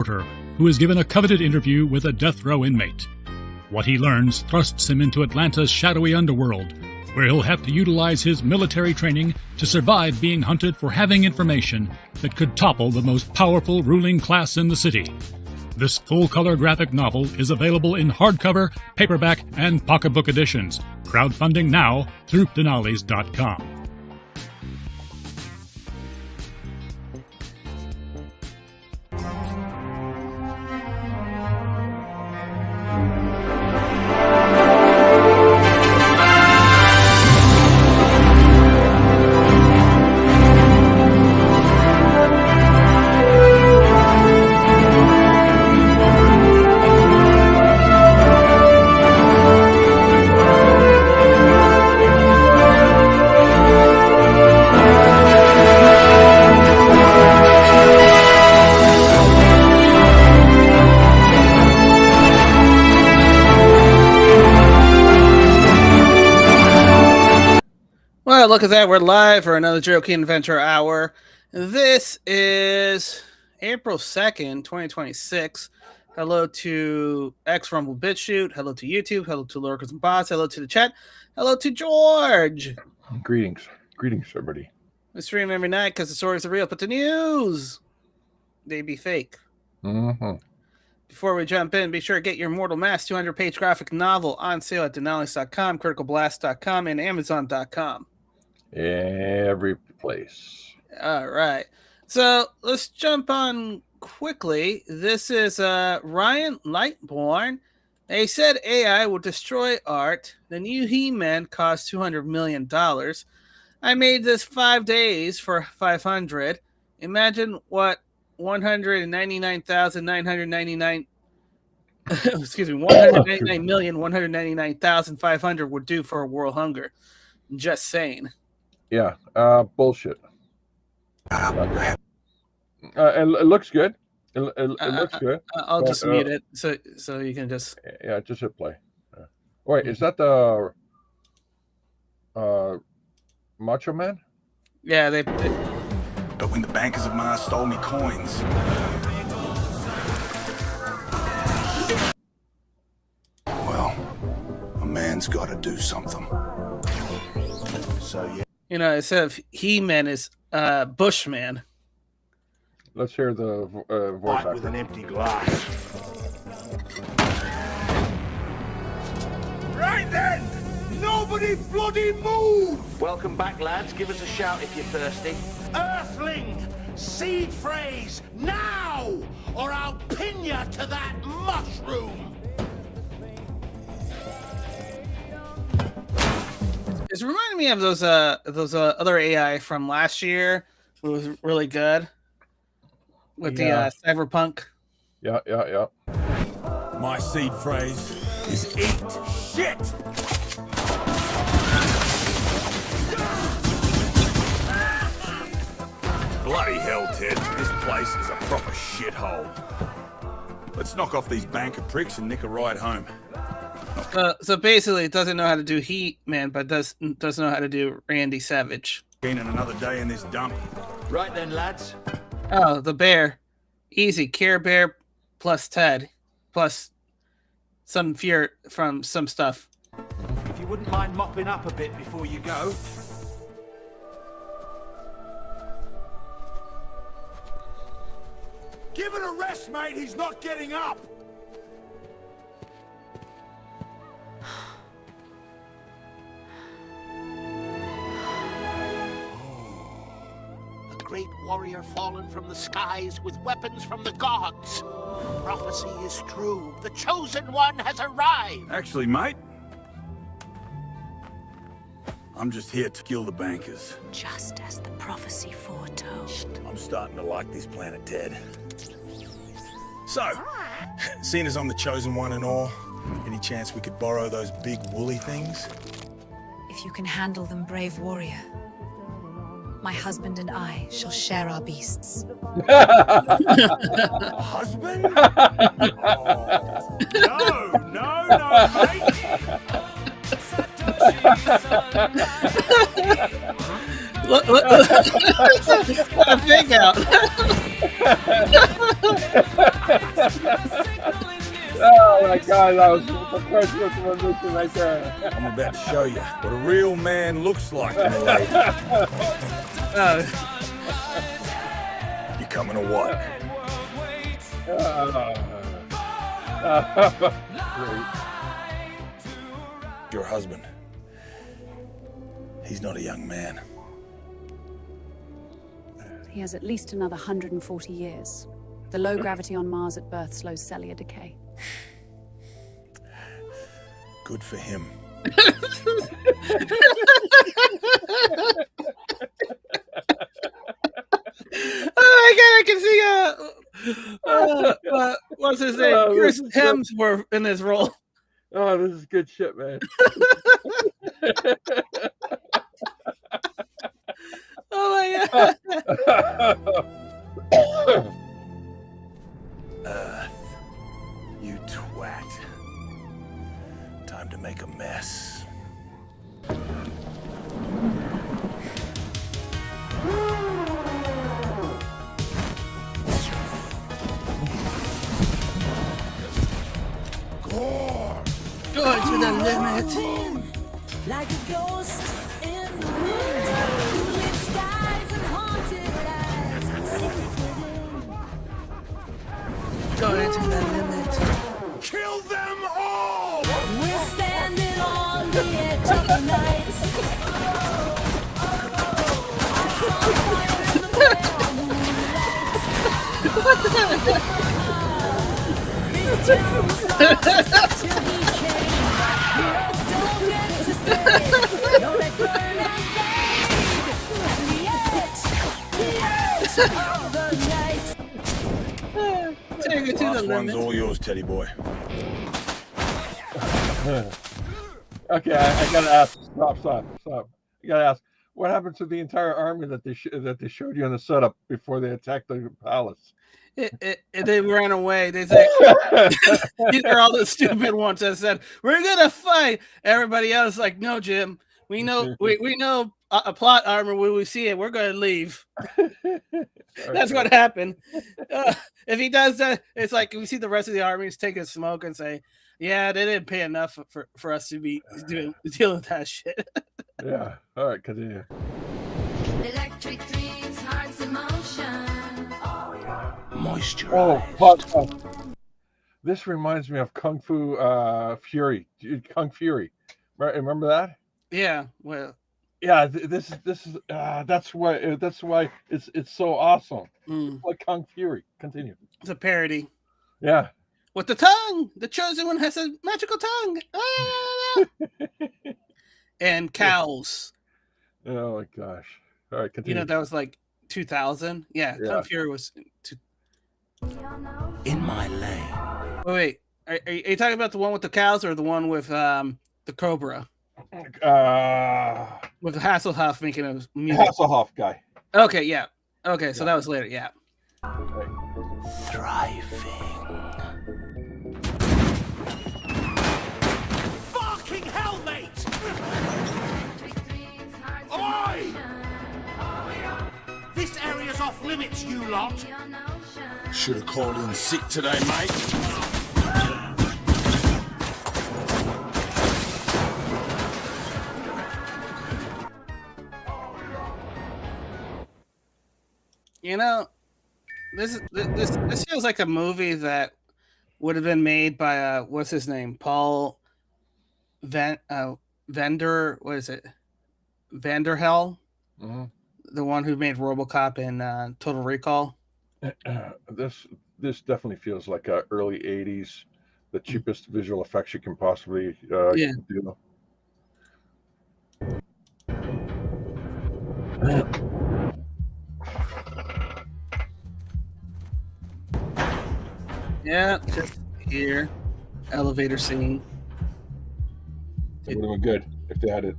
reporter who is given a coveted interview with a death row inmate. What he learns thrusts him into Atlanta's shadowy underworld, where he'll have to utilize his military training to survive being hunted for having information that could topple the most powerful ruling class in the city. This full-color graphic novel is available in hardcover, paperback, and pocketbook editions. Crowdfunding now through Dinales.com. Well, look at that. We're live for another Joking Adventure Hour. This is April 2nd, 2026. Hello to X Rumble BitChute. Hello to YouTube. Hello to Lurkers and Bots. Hello to the chat. Hello to George. Greetings. Greetings, everybody. We stream every night because the stories are real, but the news, they be fake. Mm-hmm. Before we jump in, be sure to get your Mortal Mass 200-page graphic novel on sale at Dinales.com, CriticalBlast.com, and Amazon.com. Every place. All right. So let's jump on quickly. This is Ryan Lightborn. They said AI will destroy art. The new He-Man cost $200 million. I made this 5 days for $500. Imagine what 199,999 excuse me, 199,199,500 would do for a world hunger. Just saying. Yeah, bullshit. It looks good. It looks good. I'll just mute it so you can just. Yeah, just hit play. Wait, is that the Macho Man? Yeah, they. But when the bankers of Mars stole me coins. Well, a man's got to do something. So yeah. You know, instead of He-Man is Bushman. Let's hear the voice actor. With an empty glass. Right then! Nobody bloody move! Welcome back, lads. Give us a shout if you're thirsty. Earthling! Seed phrase! Now! Or I'll pin you to that mushroom! It's reminding me of those other AI from last year. It was really good with the cyberpunk. Yeah. My seed phrase is eat shit! Bloody hell, Ted. This place is a proper shithole. Let's knock off these banker pricks and nick a ride home. So basically, it doesn't know how to do He-Man, but does know how to do Randy Savage. Gaining another day in this dump. Right then, lads. Oh, the bear. Easy. Care Bear plus Ted. Plus some fear from some stuff. If you wouldn't mind mopping up a bit before you go. Give it a rest, mate. He's not getting up. Great warrior fallen from the skies with weapons from the gods. Prophecy is true. The chosen one has arrived. Actually, mate, I'm just here to kill the bankers. Just as the prophecy foretold. I'm starting to like this planet, Ted. So, seeing as I'm the chosen one and all, any chance we could borrow those big woolly things? If you can handle them, brave warrior, my husband and I shall share our beasts. Husband? Oh, no, mate. What a fake out. Oh my God, that was the first mission right there. I'm about to show you what a real man looks like in the lady. You coming or what? Great. Your husband. He's not a young man. He has at least another 140 years. The low gravity on Mars at birth slows cellular decay. Good for him. Oh my God, I can see what's his name? Chris Hemsworth in this role. Oh, this is good shit, man. Oh my God. Earth, you twat. Time to make a mess. Going to the limit. Like a ghost in the wind, moonlit skies and haunted lies. Secrets within. Going to the limit. Kill them all! We're standing on the edge of the night. This town was lost till he came. Heroes don't get to stay. Don't let burn and fade. And the edge of the night. Take it to the Last one's limit. all yours, Teddy boy. Okay, I gotta ask. Stop. I gotta ask. What happened to the entire army that they showed you in the setup before they attacked the palace? They ran away. They said these are all the stupid ones that said we're gonna fight. Everybody else like, no, Jim. We know we know a plot armor when we see it. We're gonna leave. That's what happened. If he does that, it's like we see the rest of the armies take a smoke and say, "Yeah, they didn't pay enough for us to be dealing with that shit." Yeah. All right, continue. Electric dreams, hearts in motion. Moisturize. Oh, fuck. This reminds me of Kung Fu Fury. Kung Fury. Remember that? Yeah. Well. Yeah. This is that's why it's so awesome. Like Kung Fury. Continue. It's a parody. Yeah. With the tongue, the chosen one has a magical tongue. And cows. Oh my gosh. All right, continue. You know, that was like 2000. Yeah. Kung Fury was. In my lane. Wait. Are you talking about the one with the cows or the one with the Cobra? With Hasselhoff making a music. Hasselhoff guy. Okay, yeah. Okay, so that was later, yeah. Thriving. Fucking hell, mate! Oi! This area's off limits, you lot. Should have called in sick today, mate. You know, this feels like a movie that would have been made by what's his name? Paul Vander, what is it? Vanderhel? Mm-hmm. The one who made RoboCop and Total Recall. This definitely feels like early 80s, the cheapest visual effects you can possibly do. Yeah, just here. Elevator scene. It would have been good if they had it.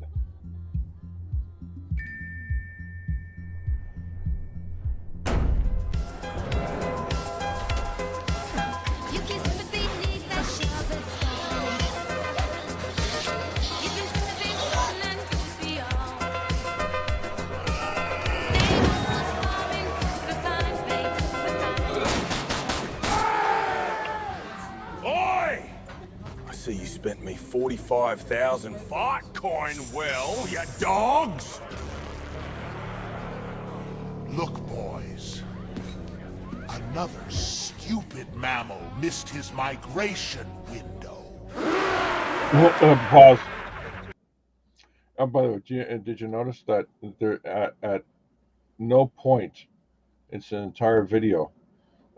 See, you spent me 45,000 fart coin well, you dogs! Look, boys. Another stupid mammal missed his migration window. Pause. By the way, did you notice that there at no point in the entire video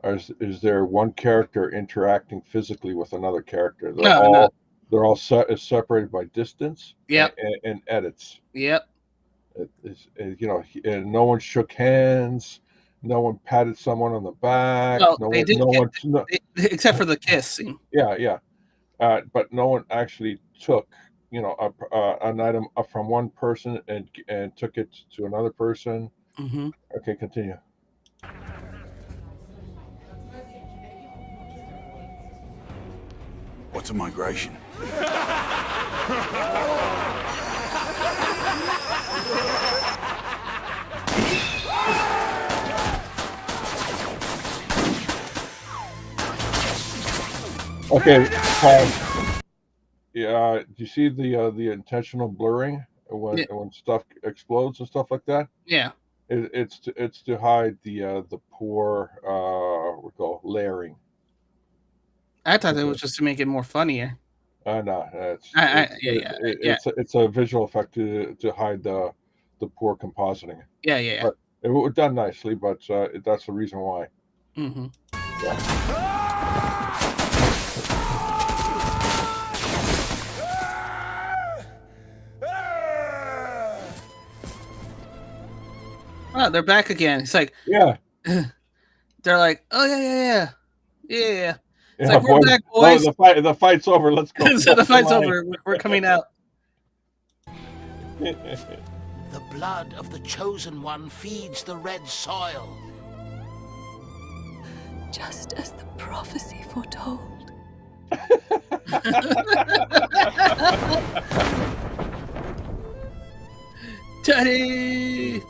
is there one character interacting physically with another character? They're all separated by distance. Yep. And edits. Yep. And no one shook hands. No one patted someone on the back. Well, no they one, did, no one, no, except for the kiss scene. yeah. But no one actually took an item from one person and took it to another person. Mm-hmm. Okay, continue. What's a migration? Okay, pause. Yeah, do you see the intentional blurring when stuff explodes and stuff like that? Yeah. It's to hide the poor we call layering. I thought it was just to make it more funnier. No, it's a visual effect to hide the poor compositing. Yeah. But it was done nicely, but that's the reason why. Mm-hmm. Yeah. Oh, they're back again. It's like, yeah. They're like, oh yeah. It's like, we're back, boys. No, the fight's over. Let's go. So the fight's over. We're coming out. The blood of the chosen one feeds the red soil. Just as the prophecy foretold. Daddy!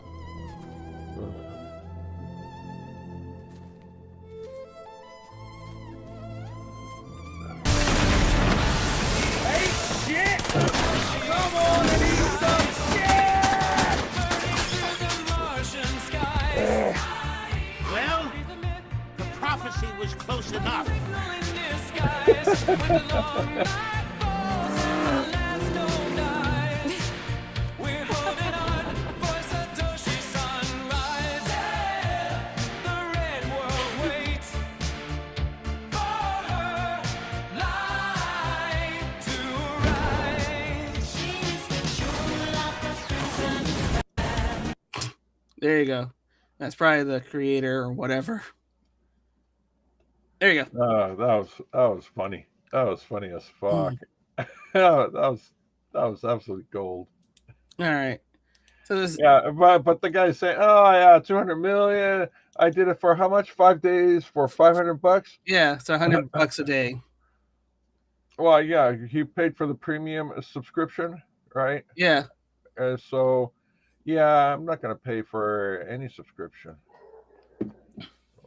Well, the prophecy was close enough. There you go. That's probably the creator or whatever. There you go. That was funny. That was funny as fuck. that was absolute gold. All right. So this. Yeah, but the guy's saying, "Oh yeah, 200 million. I did it for how much? 5 days for $500." Yeah, it's $100 a day. Well, yeah, he paid for the premium subscription, right? Yeah. So, yeah, I'm not going to pay for any subscription.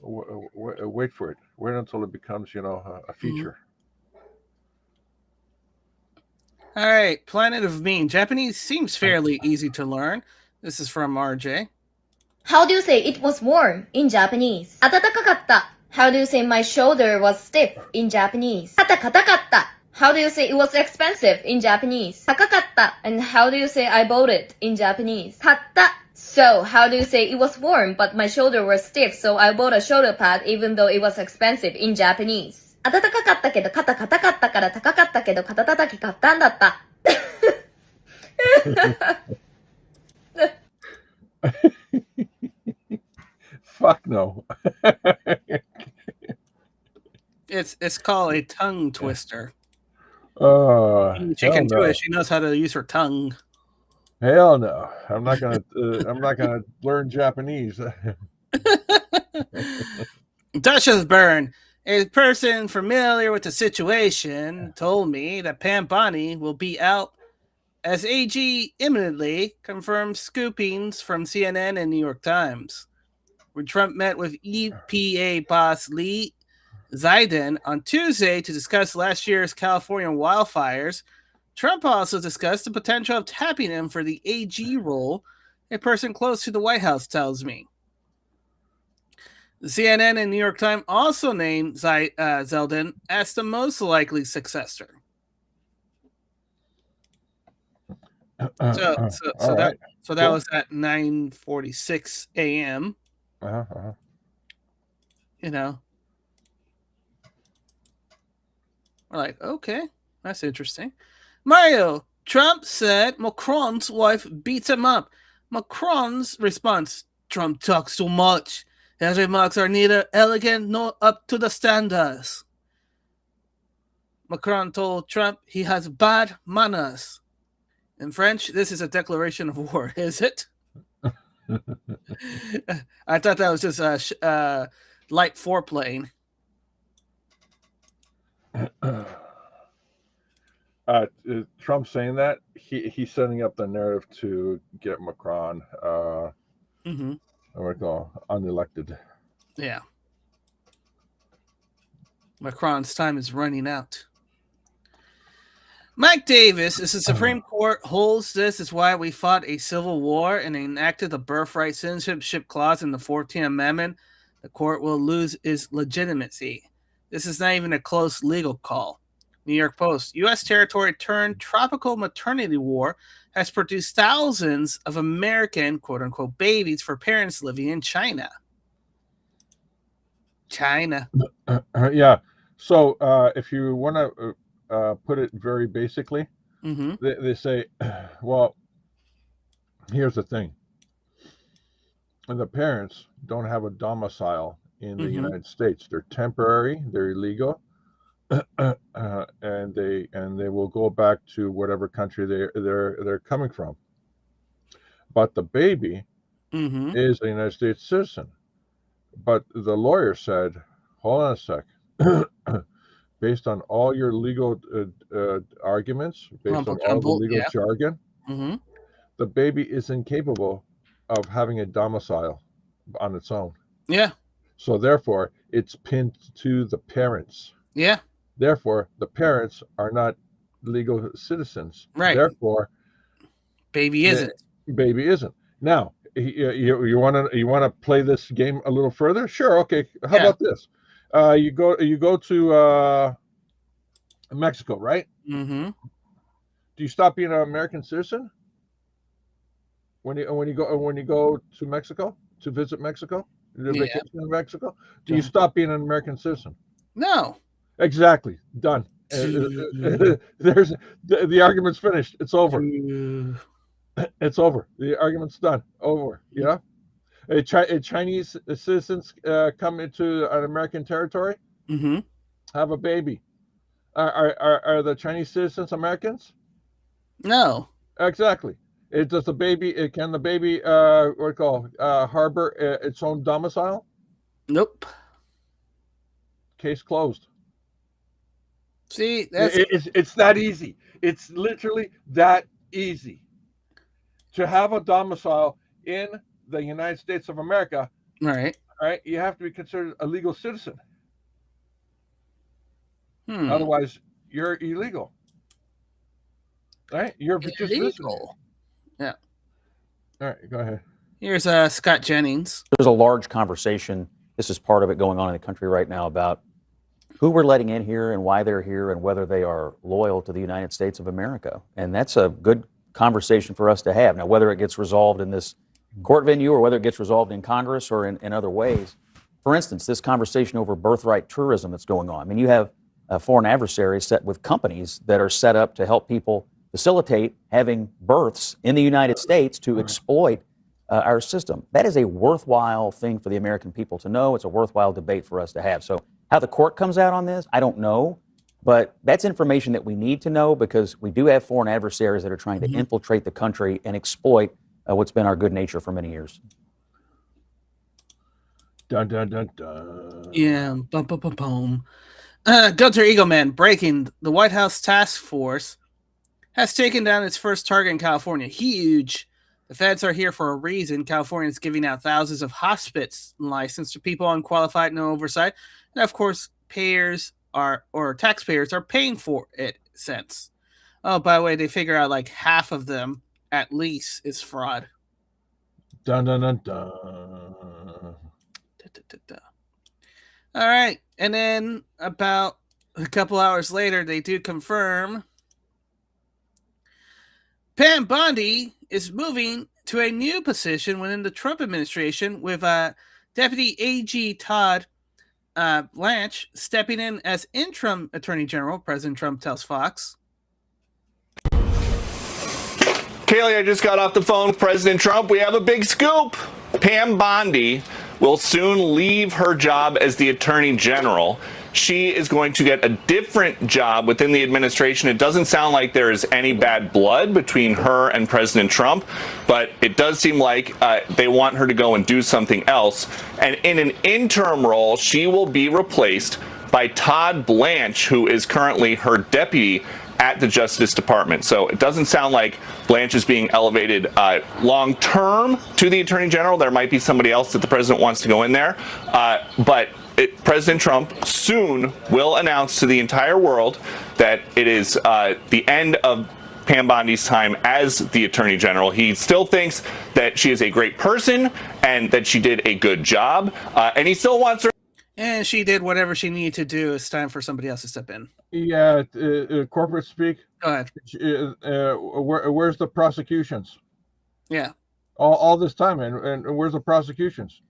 Wait for it. Wait until it becomes, a feature. All right, Planet of Bean. Japanese seems fairly easy to learn. This is from RJ. How do you say it was warm in Japanese? 暖かかった. How do you say my shoulder was stiff in Japanese? 肩硬かった. How do you say it was expensive in Japanese? 高かった. And how do you say I bought it in Japanese? 買った. So, how do you say it was warm but my shoulder was stiff so I bought a shoulder pad even though it was expensive in Japanese? 暖かかったけど肩硬かったから高かったけど肩叩き買ったんだった。Fuck no. It's called a tongue twister. She can do it. She knows how to use her tongue. Hell no! I'm not gonna learn Japanese. Duchess Burn, a person familiar with the situation, told me that Pam Bondi will be out as AG imminently, confirmed scoopings from CNN and New York Times. When Trump met with EPA boss Lee Zayden on Tuesday to discuss last year's California wildfires. Trump also discussed the potential of tapping him for the AG role, a person close to the White House tells me. The CNN and New York Times also named Zeldin as the most likely successor. So that Cool. was at 9:46 a.m. You know, we're like, okay, that's interesting. Mario, Trump said Macron's wife beats him up. Macron's response, Trump talks too much. His remarks are neither elegant nor up to the standards. Macron told Trump he has bad manners. In French, this is a declaration of war, is it? I thought that was just light foreplaying. Trump saying that he's setting up the narrative to get Macron unelected. Yeah. Macron's time is running out. Mike Davis, as the Supreme Court holds this is why we fought a civil war and enacted the birthright citizenship clause in the 14th Amendment, the court will lose its legitimacy. This is not even a close legal call. New York Post, U.S. territory turned tropical maternity war has produced thousands of American, quote-unquote, babies for parents living in China. Yeah. So if you want to put it very basically, they say, well, here's the thing. The parents don't have a domicile in the United States. They're temporary, they're illegal, and they will go back to whatever country they're coming from. But the baby is a United States citizen. But the lawyer said, hold on a sec. Based on all your legal arguments, based on all the legal jargon, the baby is incapable of having a domicile on its own. Yeah. So therefore, it's pinned to the parents. Yeah. Therefore, the parents are not legal citizens. Right. Therefore, baby isn't. Baby isn't. Now, you want to play this game a little further? Sure. Okay. How about this? You go to Mexico, right? Do you stop being an American citizen when you go to Mexico to visit Mexico, vacation in Mexico? Do you stop being an American citizen? No. Exactly. Done. There's the argument's finished. It's over. It's over. The argument's done. Over. Yeah. A Chinese citizens come into an American territory, have a baby. Are the Chinese citizens Americans? No. Exactly. Can the baby harbor its own domicile? Nope. Case closed. See, it's that easy. It's literally that easy to have a domicile in the United States of America. Right. You have to be considered a legal citizen. Otherwise, you're illegal. Right? You're just illegal. Yeah. All right, go ahead. Here's Scott Jennings. There's a large conversation. This is part of it going on in the country right now about who we're letting in here and why they're here and whether they are loyal to the United States of America. And that's a good conversation for us to have. Now, whether it gets resolved in this court venue or whether it gets resolved in Congress or in other ways. For instance, this conversation over birthright tourism that's going on. I mean, you have foreign adversaries set with companies that are set up to help people facilitate having births in the United States to exploit our system. That is a worthwhile thing for the American people to know. It's a worthwhile debate for us to have. So how the court comes out on this, I don't know. But that's information that we need to know because we do have foreign adversaries that are trying to infiltrate the country and exploit what's been our good nature for many years. Dun, dun, dun, dun. Yeah. Bum, bum, bum, bum. Gunter Eagleman breaking. The White House task force has taken down its first target in California. Huge. The feds are here for a reason. California is giving out thousands of hospice licenses to people unqualified, no oversight. And of course, taxpayers are paying for it since. Oh, by the way, they figure out like half of them at least is fraud. Dun dun dun dun. All right, and then about a couple hours later, they do confirm Pam Bondi is moving to a new position within the Trump administration, with Deputy AG Todd Blanche stepping in as interim Attorney General, President Trump tells Fox. Kaylee, I just got off the phone with President Trump. We have a big scoop. Pam Bondi will soon leave her job as the Attorney General. She is going to get a different job within the administration. It doesn't sound like there is any bad blood between her and President Trump, but it does seem like they want her to go and do something else. And in an interim role, she will be replaced by Todd Blanche, who is currently her deputy at the Justice Department. So it doesn't sound like Blanche is being elevated long-term to the Attorney General. There might be somebody else that the president wants to go in there. But President Trump soon will announce to the entire world that it is the end of Pam Bondi's time as the Attorney General. He still thinks that she is a great person and that she did a good job. And he still wants her. And she did whatever she needed to do. It's time for somebody else to step in. Yeah, corporate speak. Go ahead. Where's the prosecutions? Yeah. All this time, and where's the prosecutions?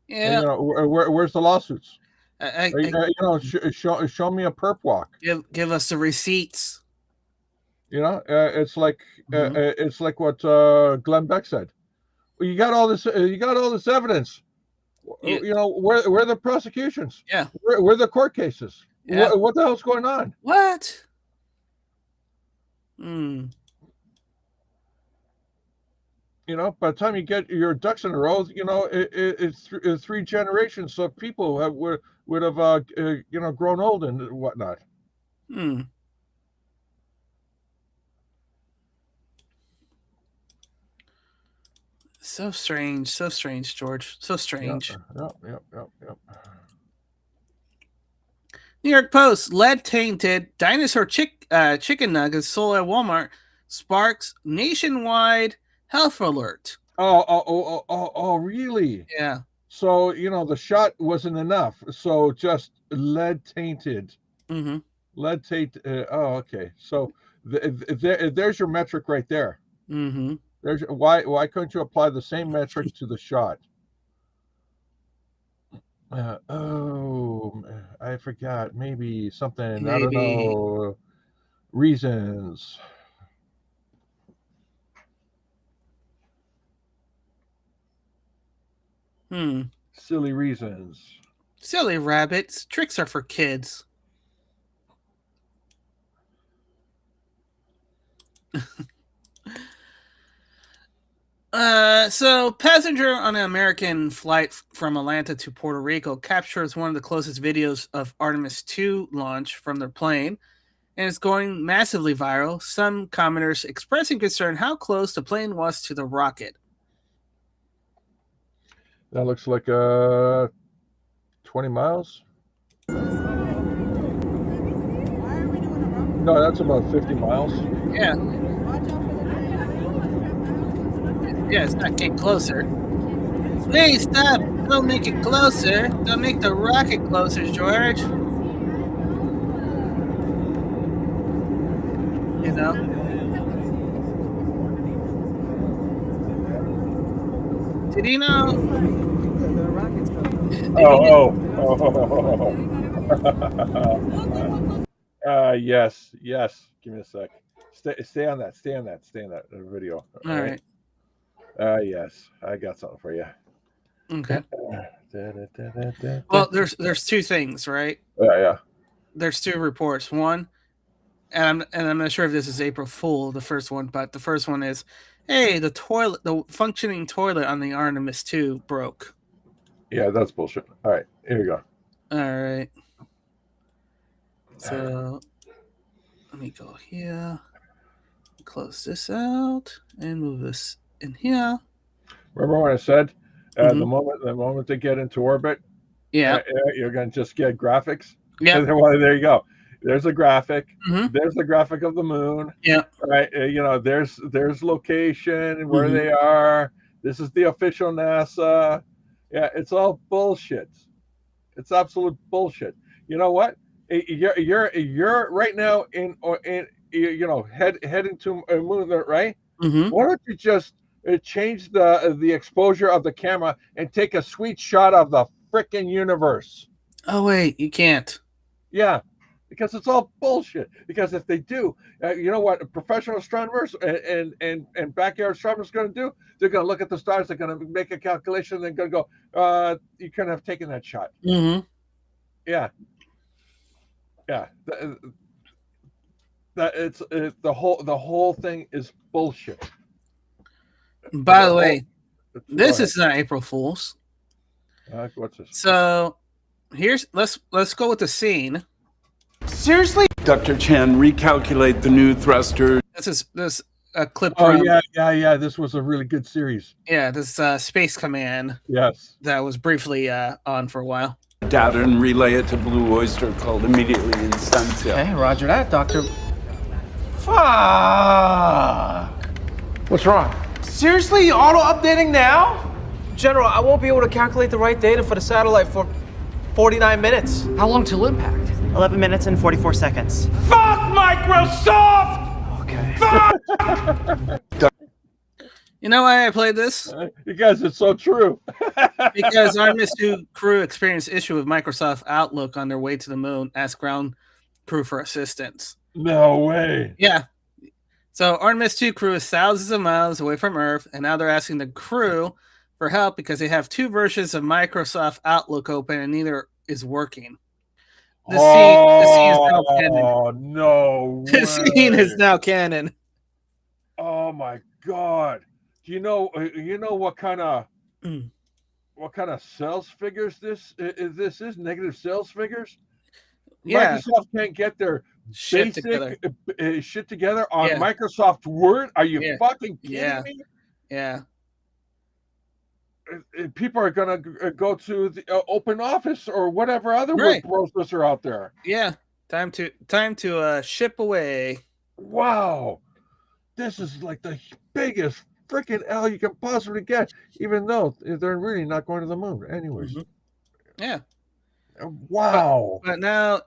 Yeah. And, where's the lawsuits? Show me a perp walk. Give us the receipts. It's like what Glenn Beck said. You got all this. You got all this evidence. Yeah. Where are the prosecutions? Yeah. Where are the court cases? Yeah. What the hell's going on? What? By the time you get your ducks in a row, it's three generations of people would have grown old and whatnot. So strange, George. So strange. Yep. New York Post: lead-tainted dinosaur chicken nuggets sold at Walmart sparks nationwide health alert. Oh, really? Yeah. So the shot wasn't enough. So just lead-tainted. Mm-hmm. Lead-tainted. Okay. So there's your metric right there. Mm-hmm. Why couldn't you apply the same metric to the shot? I forgot. Maybe something. I don't know. Reasons. Silly reasons. Silly rabbits. Tricks are for kids. So passenger on an American flight from Atlanta to Puerto Rico captures one of the closest videos of Artemis II launch from their plane, and it's going massively viral. Some commenters expressing concern how close the plane was to the rocket. That looks like 20 miles. No, that's about 50 miles. Yeah. Yeah, it's not getting closer. Hey, stop! Don't make it closer. Don't make the rocket closer, George. Did he know? Yes. Give me a sec. Stay on that video. All right. Yes, I got something for you. Okay. Well, there's two things, right? Yeah. There's two reports. One, and I'm not sure if this is April Fool, the first one, but the first one is, hey, the functioning toilet on the Artemis II broke. Yeah, that's bullshit. All right, here we go. All right. So let me go here, close this out, and move this in here. Remember when I said the moment they get into orbit, yeah, you're going to just get graphics. Yeah. Well, there you go. There's a graphic. Mhm. There's the graphic of the moon. Yeah. Right. There's location and where Mhm. they are. This is the official NASA. Yeah, it's all bullshit. It's absolute bullshit. You know what? You're right now heading to a moon, right? Mhm. Why don't you just change the exposure of the camera and take a sweet shot of the frickin' universe? Oh wait, you can't. Yeah, because it's all bullshit. Because if they do, you know what professional astronomers and backyard astronomers are going to do? They're going to look at the stars. They're going to make a calculation. They're going to go, you couldn't have taken that shot. Mhm. Yeah, yeah. The whole thing is bullshit. By the way, this is not April Fool's. What's this? So let's go with the scene. Seriously? Dr. Chan, recalculate the new thruster. This a clip Oh from yeah. This was a really good series. yeah, this Space Command. Yes. That was briefly on for a while. Data and relay it to Blue Oyster called immediately in sunset. Okay, roger that, Doctor. Fuck! What's wrong? Seriously, auto-updating now? General, I won't be able to calculate the right data for the satellite for 49 minutes. How long till impact? 11 minutes and 44 seconds. Fuck Microsoft! Okay. Fuck! You know why I played this? Because it's so true. Because our Miss2 crew experienced issue with Microsoft Outlook on their way to the moon, asked ground crew for assistance. No way. Yeah. So Artemis 2 crew is thousands of miles away from Earth, and now they're asking the crew for help because they have two versions of Microsoft Outlook open and neither is working. The scene is now canon. Oh no! The scene is now canon. Oh my god! Do you know what kind of sales figures this is? Negative sales figures. Yeah. Microsoft can't get their Shit basic together. shit together on Yeah. Microsoft Word. Are you Yeah. fucking kidding Yeah. me? Yeah. People are gonna go to the Open Office or whatever other Right. word processors are out there. Yeah. Time to ship away. Wow, this is like the biggest freaking L you can possibly get, even though they're really not going to the moon, anyways. Yeah. Wow. But now,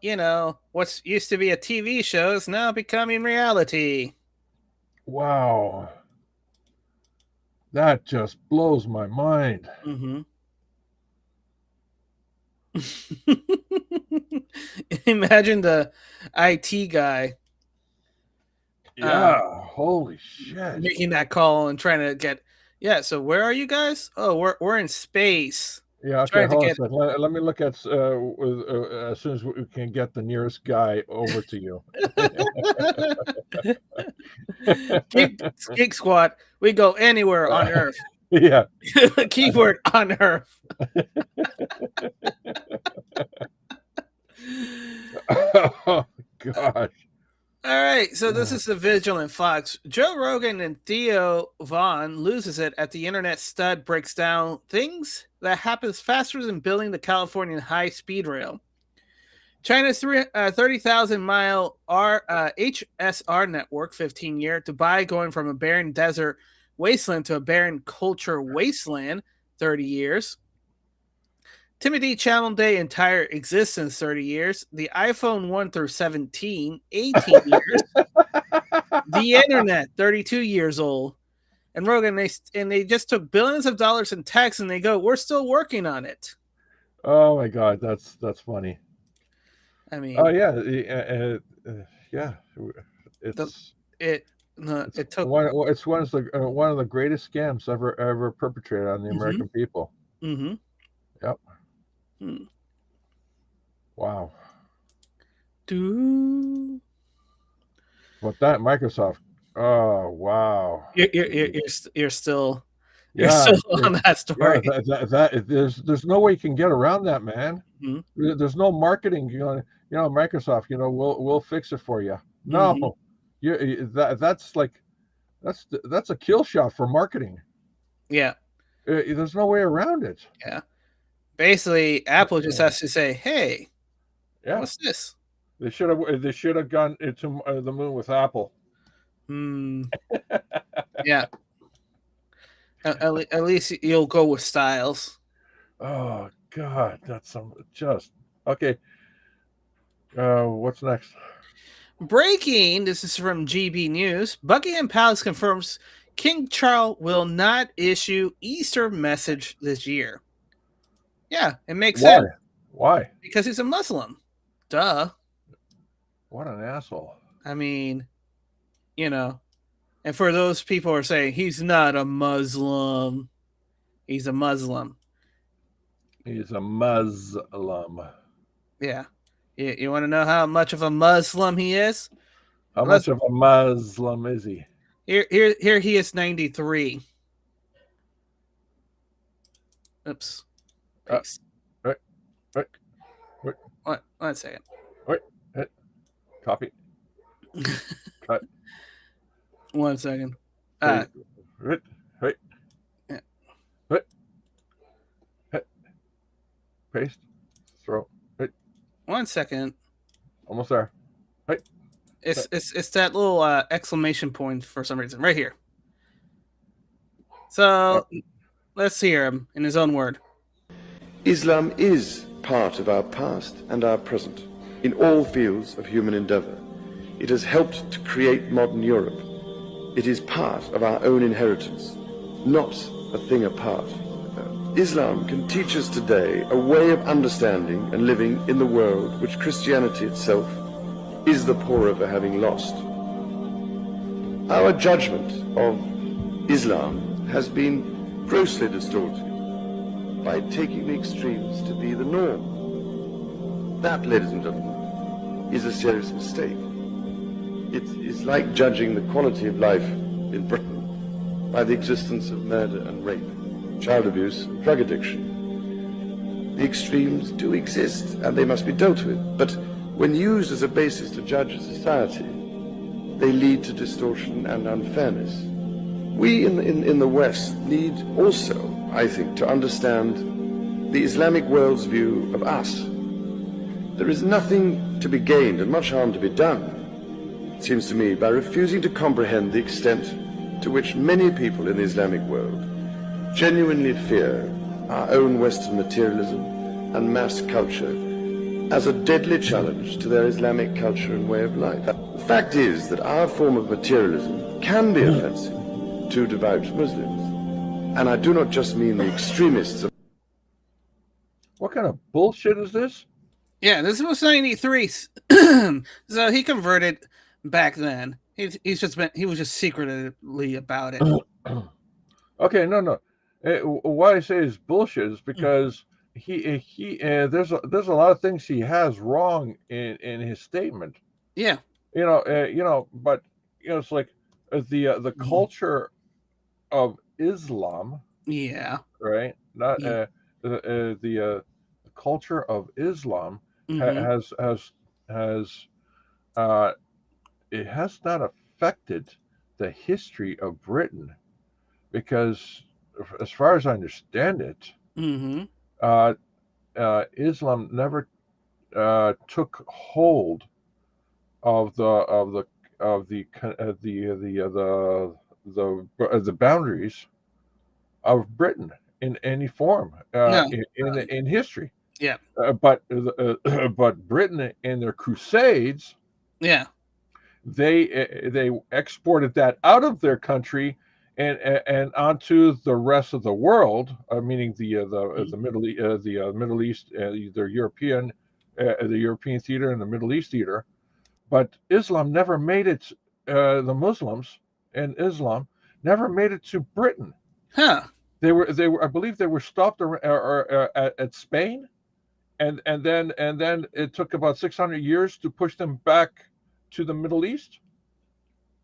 what's used to be a TV show is now becoming reality. Wow. That just blows my mind. Mm-hmm. Imagine the IT guy. Yeah, holy shit. Making that call and trying to get. Yeah, so where are you guys? Oh, we're in space. Yeah, okay, hold on a second. Let me look at as soon as we can get the nearest guy over to you. Geek Squad, we go anywhere on Earth. Yeah. Keyword on Earth. Oh gosh. All right, so this is the Vigilant Fox. Joe Rogan and Theo Vaughn loses it at the internet stud breaks down things that happens faster than building the Californian high-speed rail. China's 30,000-mile HSR network, 15-year, Dubai going from a barren desert wasteland to a barren culture wasteland, 30 years. Timothy Channel Day entire existence, 30 years. The iPhone 1 through 17, 18 years. The internet, 32 years old. And Rogan, they just took billions of dollars in tax and they go, we're still working on it. Oh my god, that's funny. I mean, oh yeah, yeah. It took one of the greatest scams ever perpetrated on the American people. Mm-hmm. Yep. Wow. But that Microsoft. Oh wow. You're still on that story. That there's no way you can get around that, man. Mm-hmm. There's no marketing. Microsoft. We'll fix it for you. No, that's a kill shot for marketing. Yeah. There's no way around it. Yeah. Basically, Apple just has to say, "Hey, Yeah. What's this? They should have gone into the moon with Apple. Yeah. At least you'll go with Styles. Oh God, that's just okay. What's next? Breaking. This is from GB News. Buckingham Palace confirms King Charles will not issue Easter message this year. Yeah, it makes sense. Why? Because he's a Muslim. Duh. What an asshole. I mean, and for those people who are saying he's not a Muslim, he's a Muslim. He's a Muslim. Yeah. You want to know how much of a Muslim he is? How much of a Muslim is he? Here he is 93. Oops. Paste. Wait. One second. Wait. Copy. Cut. 1 second. Wait. Yeah. Wait. Paste. Throw. Wait. 1 second. Almost there. Wait. It's that little exclamation point for some reason right here. So let's hear him in his own word. Islam is part of our past and our present in all fields of human endeavor. It has helped to create modern Europe. It is part of our own inheritance, not a thing apart. Islam can teach us today a way of understanding and living in the world which Christianity itself is the poorer for having lost. Our judgment of Islam has been grossly distorted by taking the extremes to be the norm. That, ladies and gentlemen, is a serious mistake. It is like judging the quality of life in Britain by the existence of murder and rape, child abuse and drug addiction. The extremes do exist and they must be dealt with, but when used as a basis to judge a society, they lead to distortion and unfairness. We in the West need also, I think, to understand the Islamic world's view of us. There is nothing to be gained and much harm to be done, it seems to me, by refusing to comprehend the extent to which many people in the Islamic world genuinely fear our own Western materialism and mass culture as a deadly challenge to their Islamic culture and way of life. The fact is that our form of materialism can be offensive to devout Muslims. And I do not just mean the extremists. What kind of bullshit is this? Yeah, this was 93. So he converted back then. He was just secretly about it. Okay, no. Why I say is bullshit is because there's a lot of things he has wrong in his statement. Yeah. But it's like the culture of Islam. Yeah. Right. Not the culture of Islam has it has not affected the history of Britain, because as far as I understand it, Islam never took hold of the boundaries of Britain in any form in history. Yeah. But Britain in their Crusades, yeah, they exported that out of their country and onto the rest of the world, meaning the Middle East, the European theater and the Middle East theater. But Islam never made it. The Muslims and Islam never made it to Britain. Huh? They were. I believe they were stopped at Spain, and then it took about 600 years to push them back to the Middle East.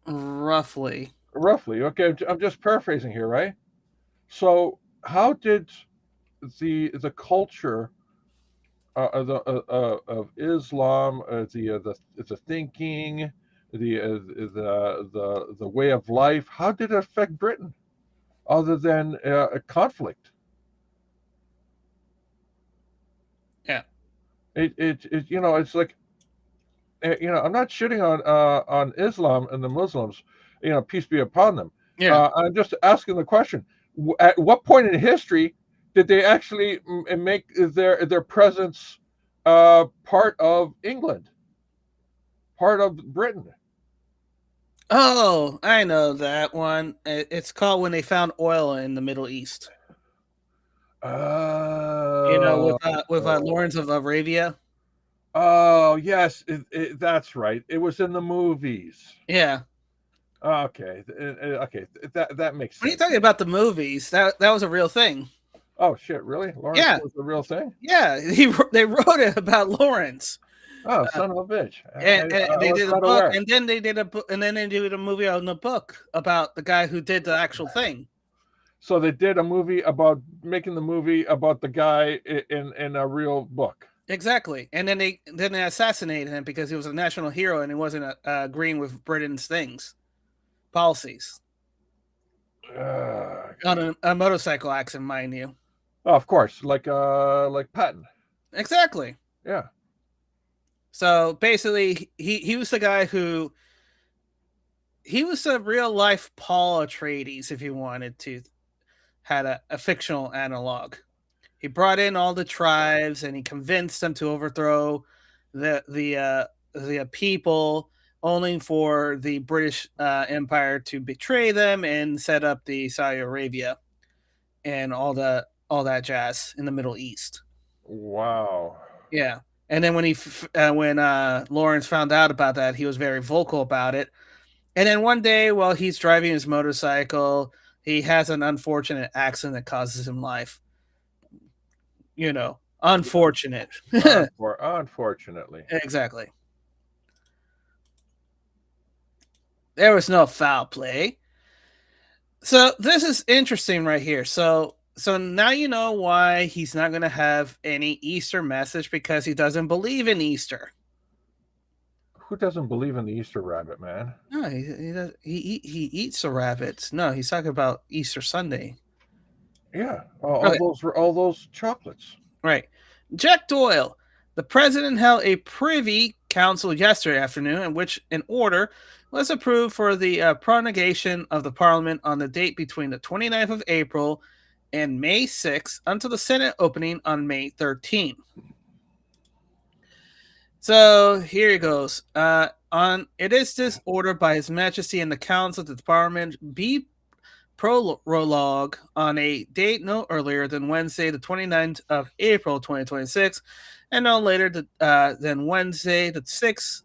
Roughly. Okay, I'm just paraphrasing here, right? So, how did the culture of Islam, the thinking, the way of life, how did it affect Britain, other than a conflict? Yeah. It you know, it's like, you know, I'm not shitting on Islam and the Muslims, you know, peace be upon them. Yeah. I'm just asking the question: at what point in history did they actually make their presence part of England, part of Britain? Oh, I know that one. It's called when they found oil in the Middle East. You know, with Lawrence of Arabia. Oh yes, that's right. It was in the movies. Yeah. Okay, okay, that makes When you sense. talking about the movies, that was a real thing. Oh shit, really? Lawrence Yeah. was the real thing? Yeah, they wrote it about Lawrence. Oh, son of a bitch! And they was did a not book, aware. and then they did a movie on the book about the guy who did the actual thing. So they did a movie about making the movie about the guy in a real book. Exactly, and then they assassinated him because he was a national hero and he wasn't agreeing with Britain's policies on a motorcycle accident, mind you. Oh, of course, like Patton. Exactly. Yeah. So basically, he was the guy who he was a real life Paul Atreides, if you wanted to had a fictional analog. He brought in all the tribes and he convinced them to overthrow the people, only for the British Empire to betray them and set up the Saudi Arabia and all that jazz in the Middle East. Wow. Yeah, and then when Lawrence found out about that, he was very vocal about it. And then one day, while he's driving his motorcycle, he has an unfortunate accident that causes him life. You know, unfortunate. Unfortunately. Exactly. There was no foul play. So this is interesting right here. So now you know why he's not going to have any Easter message, because he doesn't believe in Easter. Who doesn't believe in the Easter rabbit, man? No, he eats the rabbits. No, he's talking about Easter Sunday. Yeah, all those chocolates. Right. Jack Doyle. The president held a privy council yesterday afternoon in which an order was approved for the prolongation of the parliament on the date between the 29th of April and May 6th until the Senate opening on May 13th. So here it goes. It is this order by His Majesty and the Council that the Parliament be prologue on a date no earlier than Wednesday, the 29th of April, 2026, and no later than Wednesday, the 6th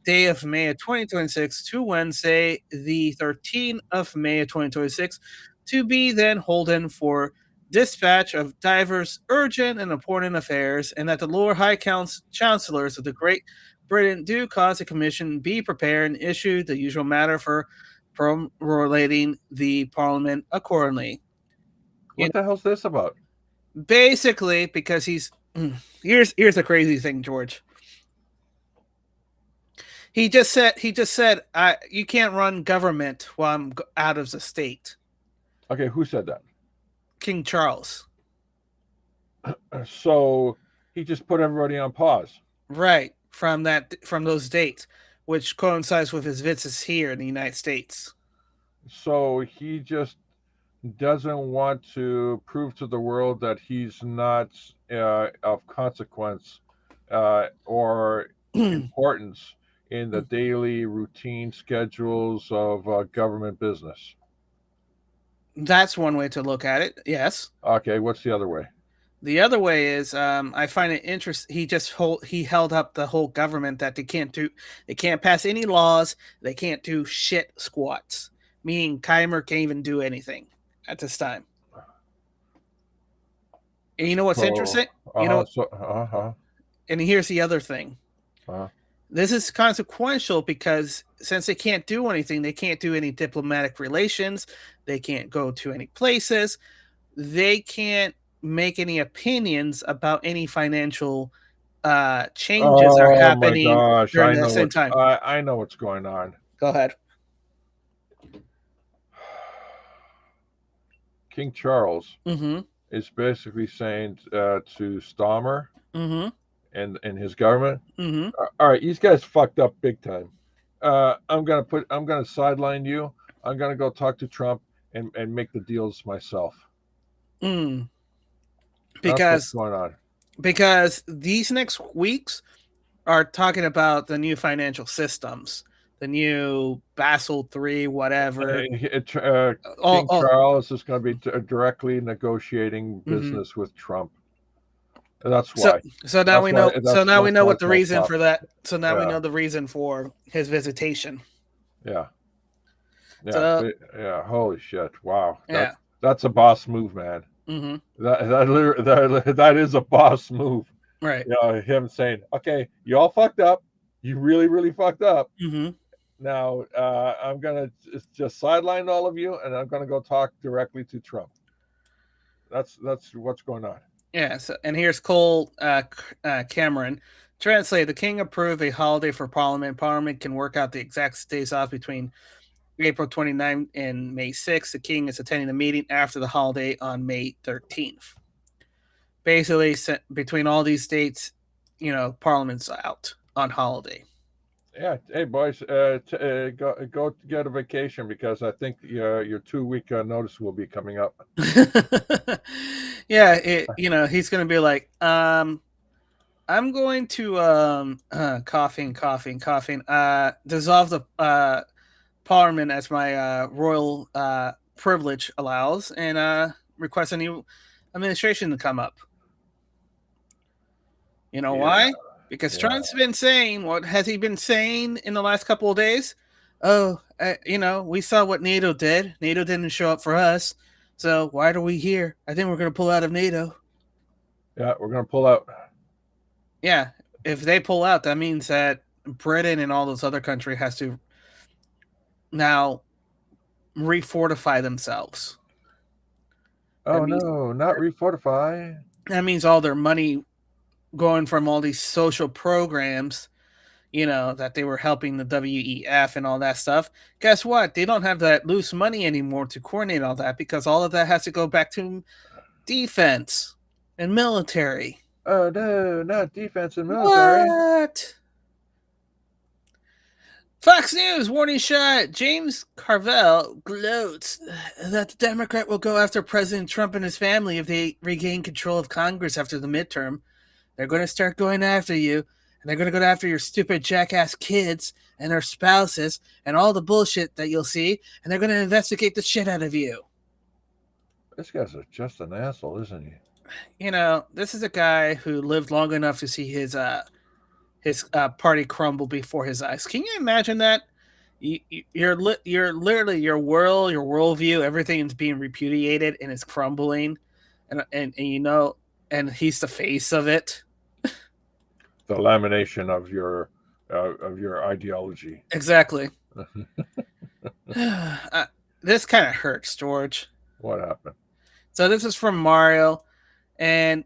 day of May of 2026 to Wednesday, the 13th of May of 2026, to be then holden for dispatch of divers urgent and important affairs, and that the Lord High Chancellors of the Great Britain do cause a commission be prepared and issue the usual matter for promulgating the Parliament accordingly. What the hell's this about? Basically, because here's the crazy thing, George. He just said you can't run government while I'm out of the state. Okay, who said that? King Charles. So he just put everybody on pause. Right, from those dates, which coincides with his visits here in the United States. So he just doesn't want to prove to the world that he's not of consequence or importance in the daily routine schedules of government business. That's one way to look at it. Yes. Okay, what's the other way? The other way is, I find it interesting. He held up the whole government that they can't pass any laws. They can't do shit squats. Meaning Keimer can't even do anything at this time. And you know what's interesting? And here's the other thing. This is consequential because since they can't do anything, they can't do any diplomatic relations. They can't go to any places. They can't make any opinions about any financial changes are happening during the same time. I know what's going on. Go ahead. King Charles is basically saying to Stammer and his government. Mm-hmm. All right, these guys fucked up big time. I'm gonna sideline you. I'm gonna go talk to Trump and make the deals myself. Mm. That's what's Because going on. because these next weeks are talking about the new financial systems, the new Basel III, whatever. King Charles is going to be directly negotiating business with Trump. And that's why. So now we know. So now we know what the reason tough. for that. So now we Yeah. know the reason for his visitation. Yeah. Yeah. So- yeah. Holy shit! Wow. Yeah. That's a boss move, man. Mm-hmm. That is a boss move. Right. You know, him saying, "Okay, you all fucked up. You really, really fucked up. Mm-hmm. Now I'm gonna just sideline all of you, and I'm gonna go talk directly to Trump." That's what's going on. Yeah. So, and here's Cole Cameron. Translate: the king approved a holiday for Parliament. Parliament can work out the exact days off between April 29th and May 6th. The king is attending the meeting after the holiday on May 13th. Basically, between all these dates, Parliament's out on holiday. Yeah. Hey, boys, go get a vacation because I think your 2-week notice will be coming up. Yeah, he's going to be like, I'm going to coughing, dissolve the Parliament as my royal privilege allows, and request a new administration to come up. You know why? Because Trump's been saying, what has he been saying in the last couple of days? Oh, we saw what NATO did. NATO didn't show up for us. So why are we here? I think we're going to pull out of NATO. Yeah, we're going to pull out. Yeah, if they pull out, that means that Britain and all those other countries has to now refortify themselves. Oh, no, not refortify. That means all their money going from all these social programs, that they were helping the WEF and all that stuff. Guess what? They don't have that loose money anymore to coordinate all that because all of that has to go back to defense and military. Oh, no, not defense and military. What? Fox News warning shot. James Carville gloats that the Democrat will go after President Trump and his family if they regain control of Congress after the midterm. They're going to start going after you, and they're going to go after your stupid jackass kids and their spouses and all the bullshit that you'll see, and they're going to investigate the shit out of you. This guy's just an asshole, isn't he? This is a guy who lived long enough to see his party crumble before his eyes. Can you imagine that? You're literally your worldview, everything is being repudiated and is crumbling, and he's the face of it. The lamination of your ideology. Exactly. This kind of hurts, George. What happened? So this is from Mario, and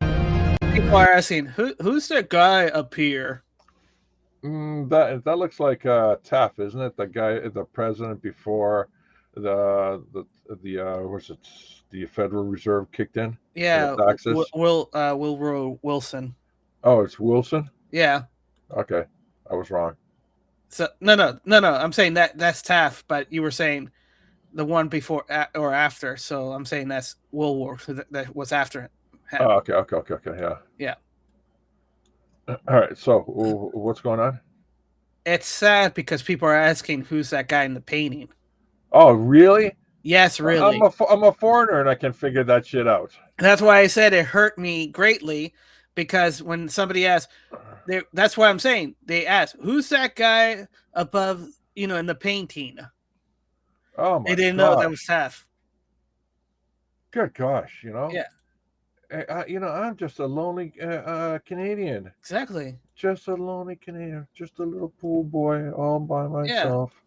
people are asking, who's that guy up here? That looks like Taft, isn't it? The guy, the president before the Federal Reserve kicked in. Yeah, taxes. Will Wilson. Oh, it's Wilson. Yeah. Okay, I was wrong. So no. I'm saying that's Taft, but you were saying the one before or after. So I'm saying that's Woolworth that was after him. Oh, okay, yeah. Yeah. All right. So what's going on? It's sad because people are asking who's that guy in the painting. Oh, really? Yes, really. I'm a foreigner and I can figure that shit out. That's why I said it hurt me greatly, because when somebody asks, that's why I'm saying they ask, who's that guy above, in the painting? Oh my! They didn't know that was Taft. Good gosh, Yeah. I'm just a lonely Canadian. Exactly. Just a lonely Canadian, just a little pool boy all by myself. Yeah.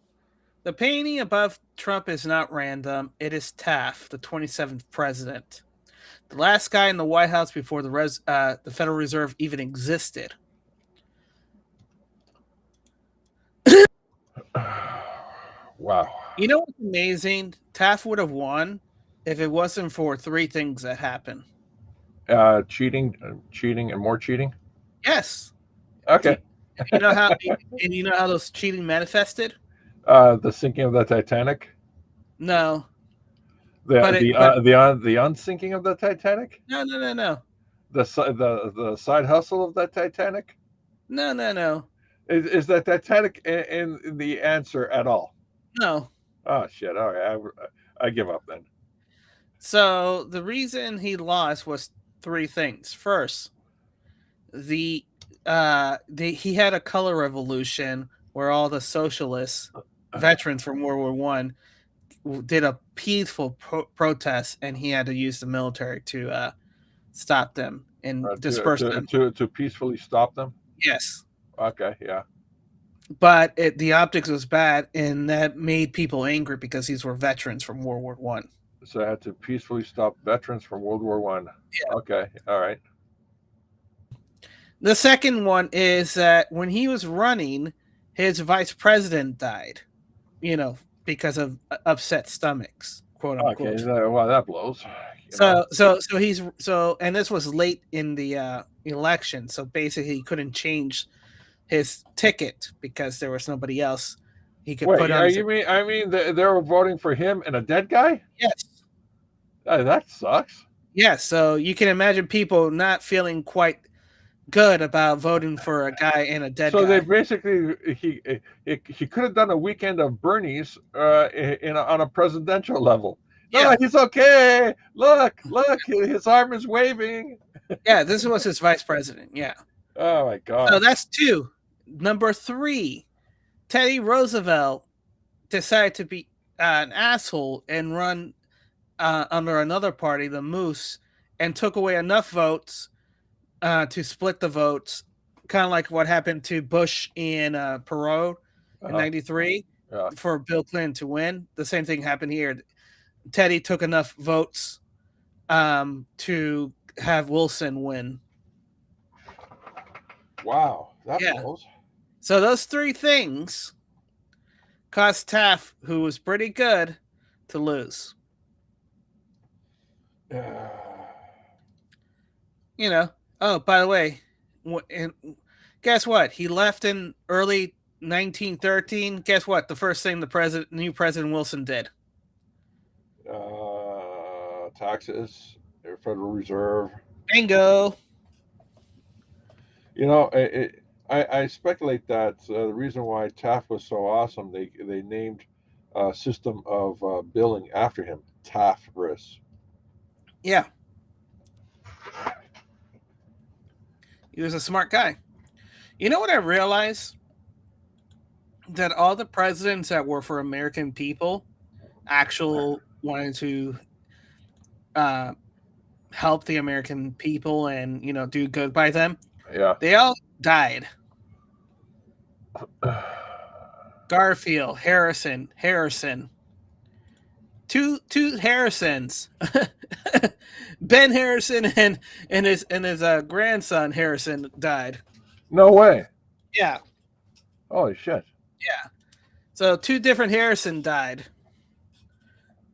The painting above Trump is not random. It is Taft, the 27th president, the last guy in the White House before the Federal Reserve even existed. Wow. You know what's amazing? Taft would have won if it wasn't for three things that happened. Cheating, and more cheating. Yes. Okay. You know how and you know how those cheating manifested? The sinking of the Titanic. No. The But the unsinking of the Titanic. No. The side hustle of the Titanic. No. Is the Titanic in the answer at all? No. Oh shit! All right, I give up then. So the reason he lost was three things. First, he had a color revolution where all the socialists, veterans from World War One, did a peaceful protest, and he had to use the military to stop them and disperse them. To peacefully stop them. Yes. Okay. Yeah. But the optics was bad, and that made people angry because these were veterans from World War One. So I had to peacefully stop veterans from World War One. Yeah. Okay. All right. The second one is that when he was running, his vice president died, because of upset stomachs, quote unquote. Okay. Well, that blows. And this was late in the election, so basically he couldn't change his ticket because there was nobody else he could put on. I mean they were voting for him and a dead guy? Yes. That sucks. Yeah, so you can imagine people not feeling quite good about voting for a guy and a dead guy. So they basically he could have done a weekend of Bernie's on a presidential level. Yeah, no, he's okay. Look, his arm is waving. Yeah, this was his vice president. Yeah. Oh my God. So that's two. Number three, Teddy Roosevelt decided to be an asshole and run under another party, the Moose, and took away enough votes to split the votes, kind of like what happened to Bush in Perot in '93 for Bill Clinton to win. The same thing happened here. Teddy took enough votes to have Wilson win. Wow, that blows. So those three things caused Taft, who was pretty good, to lose. Oh, by the way, guess what? He left in early 1913. Guess what? The first thing the new President Wilson did. Taxes, Federal Reserve. Bingo. I speculate that the reason why Taft was so awesome, they named a system of billing after him, Taft-RIS. Yeah. He was a smart guy. You know what I realized? That all the presidents that were for American people actually wanted to help the American people and, do good by them. Yeah. They all died. Garfield, Harrison. Two Harrisons. Ben Harrison and his grandson Harrison died. No way. Yeah. Holy shit. Yeah. So two different Harrison died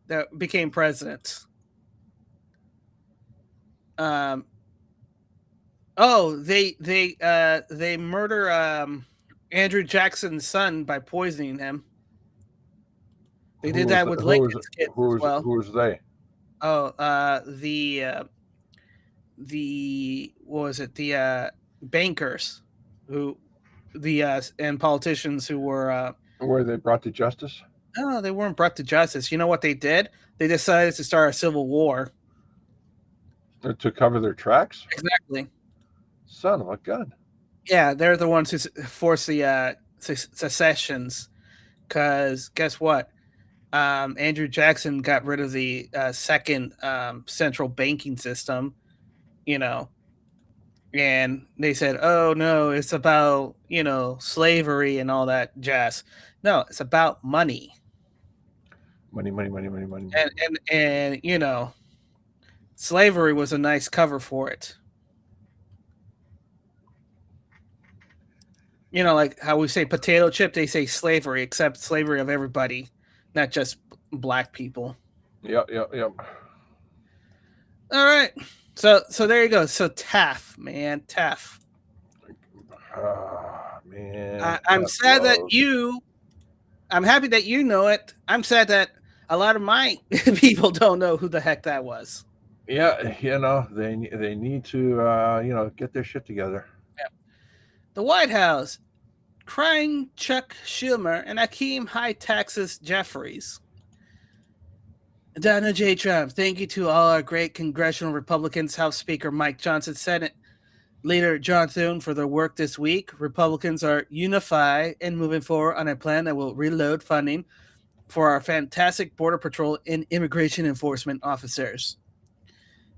that became presidents. They murder Andrew Jackson's son by poisoning him. They did that with Lincoln's kids as well. Who was they? Oh, what was it? The bankers and politicians who were they brought to justice? No, they weren't brought to justice. You know what they did? They decided to start a civil war. To cover their tracks? Exactly. Son of a gun. Yeah, they're the ones who forced the secessions. Because guess what? Andrew Jackson got rid of the second central banking system, and they said, oh, no, it's about, slavery and all that jazz. No, it's about money. Money. And slavery was a nice cover for it. Like how we say potato chip, they say slavery, except slavery of everybody, not just black people. Yep. All right. So there you go. So Taft, man. Taft. Oh, man. I'm Death sad that Row. I'm happy that you know it. I'm sad that a lot of my people don't know who the heck that was. Yeah, they need to get their shit together. The White House crying Chuck Schumer and Hakeem High Taxes Jeffries. Donald J. Trump, thank you to all our great congressional Republicans, House Speaker Mike Johnson, Senate Leader John Thune for their work this week. Republicans are unified and moving forward on a plan that will reload funding for our fantastic Border Patrol and immigration enforcement officers.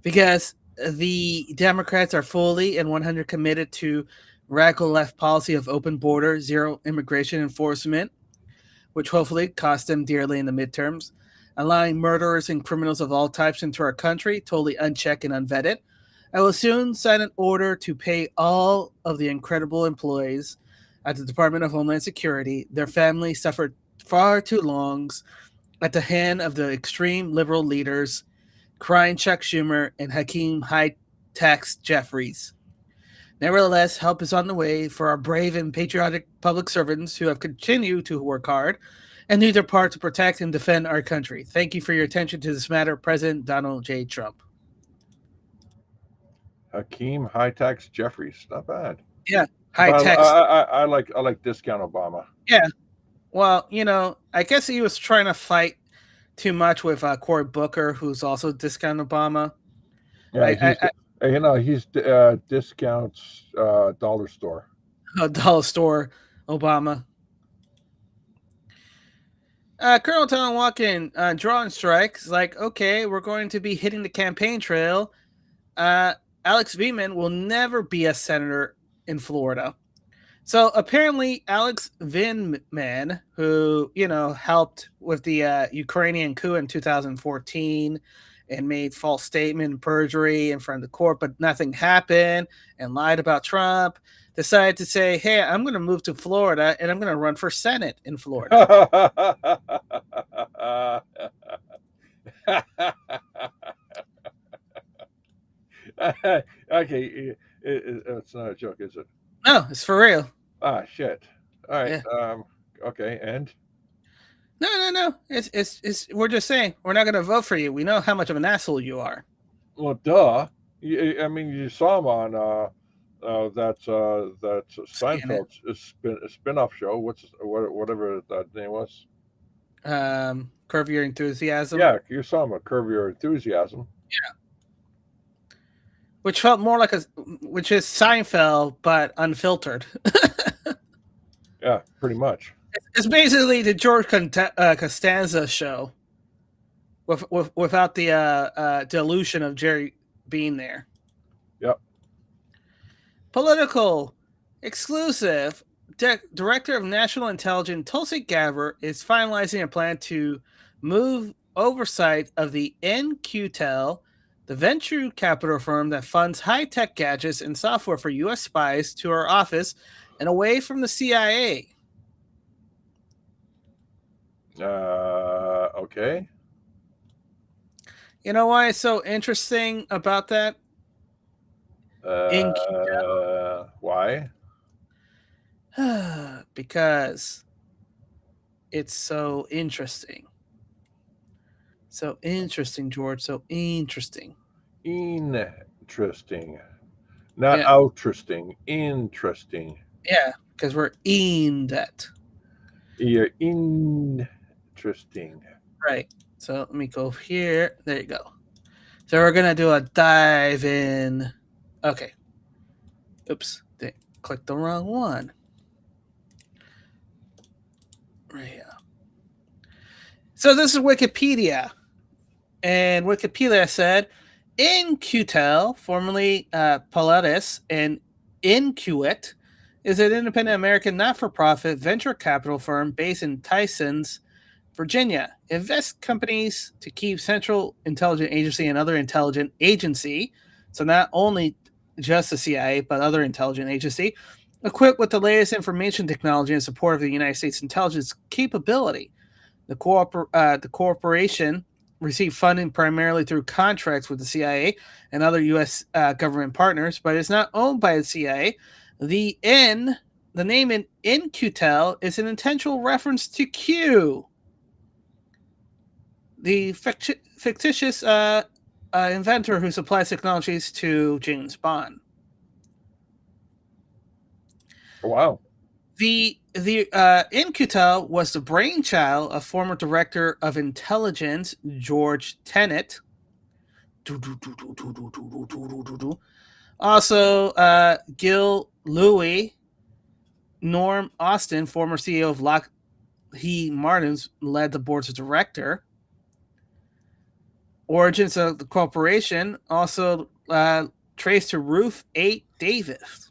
Because the Democrats are fully and 100% committed to radical left policy of open border, zero immigration enforcement, which hopefully cost them dearly in the midterms, allowing murderers and criminals of all types into our country, totally unchecked and unvetted. I will soon sign an order to pay all of the incredible employees at the Department of Homeland Security. Their families suffered far too long at the hand of the extreme liberal leaders, crying Chuck Schumer and Hakeem High Tax Jeffries. Nevertheless, help is on the way for our brave and patriotic public servants who have continued to work hard and do their part to protect and defend our country. Thank you for your attention to this matter, President Donald J. Trump. Hakeem High Tax Jeffries, not bad. Yeah, high tax. I like Discount Obama. Yeah, well, I guess he was trying to fight too much with Cory Booker, who's also Discount Obama. Yeah, he's Discount's dollar store. Dollar store Obama. Colonel Tom Walken drawing strikes like, okay, we're going to be hitting the campaign trail. Alex Vindman will never be a senator in Florida. So apparently Alex Vindman, who, helped with the Ukrainian coup in 2014 and made false statement and perjury in front of the court, but nothing happened and lied about Trump, decided to say, hey, I'm going to move to Florida and I'm going to run for Senate in Florida. Okay, it's not a joke, is it? No, it's for real. Ah, shit. All right. Yeah. Okay, and no. It's. We're just saying we're not going to vote for you. We know how much of an asshole you are. Well, duh. You saw him on that Seinfeld spin-off show. Whatever that name was. Curb Your Enthusiasm. Yeah, you saw him on Curb Your Enthusiasm. Yeah. Which felt more like which is Seinfeld, but unfiltered. Yeah, pretty much. It's basically the George Costanza show, without the dilution of Jerry being there. Yep. Political exclusive. Director of National Intelligence Tulsi Gabbard is finalizing a plan to move oversight of the NQTEL, the venture capital firm that funds high-tech gadgets and software for U.S. spies, to her office and away from the CIA. Okay. You know why it's so interesting about that? Why? Because it's so interesting. So interesting, George. So interesting. Interesting. Not interesting. Interesting. Yeah, because we're in that. You're interesting. Right. So let me go here. There you go. So we're going to do a dive in. Okay. Oops. They clicked the wrong one. Right here. So this is Wikipedia. And Wikipedia said, NQTEL, formerly Polaris, and Intuit, is an independent American not-for-profit venture capital firm based in Tysons, Virginia. Invests companies to keep Central Intelligence Agency and other intelligence agency, so not only just the CIA, but other intelligence agency, equipped with the latest information technology in support of the United States intelligence capability. The corporation received funding primarily through contracts with the CIA and other U.S. Government partners, but it's not owned by the CIA, The name in In-Q-Tel is an intentional reference to Q, the fictitious inventor who supplies technologies to James Bond. Wow. The In-Q-Tel was the brainchild of former director of intelligence George Tenet. Also, Gil Louis, Norm Austin, former CEO of Lockheed Martin, led the board as director. Origins of the corporation also traced to Ruth A. Davis,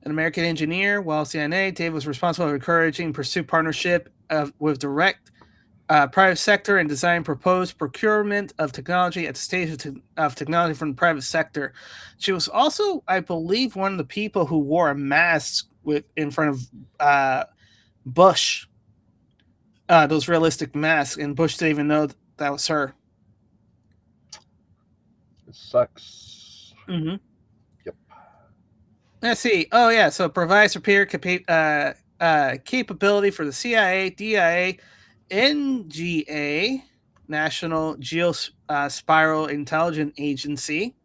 an American engineer. While CNA, Davis was responsible for encouraging pursue partnership with direct private sector and design proposed procurement of technology at the stage of technology from the private sector. She was also, I believe, one of the people who wore a mask in front of Bush, those realistic masks, and Bush didn't even know that was her. It sucks. Mm-hmm. Yep. Let's see. Oh yeah, so it provides superior capability for the CIA, DIA, NGA, National Geospatial Intelligence Agency.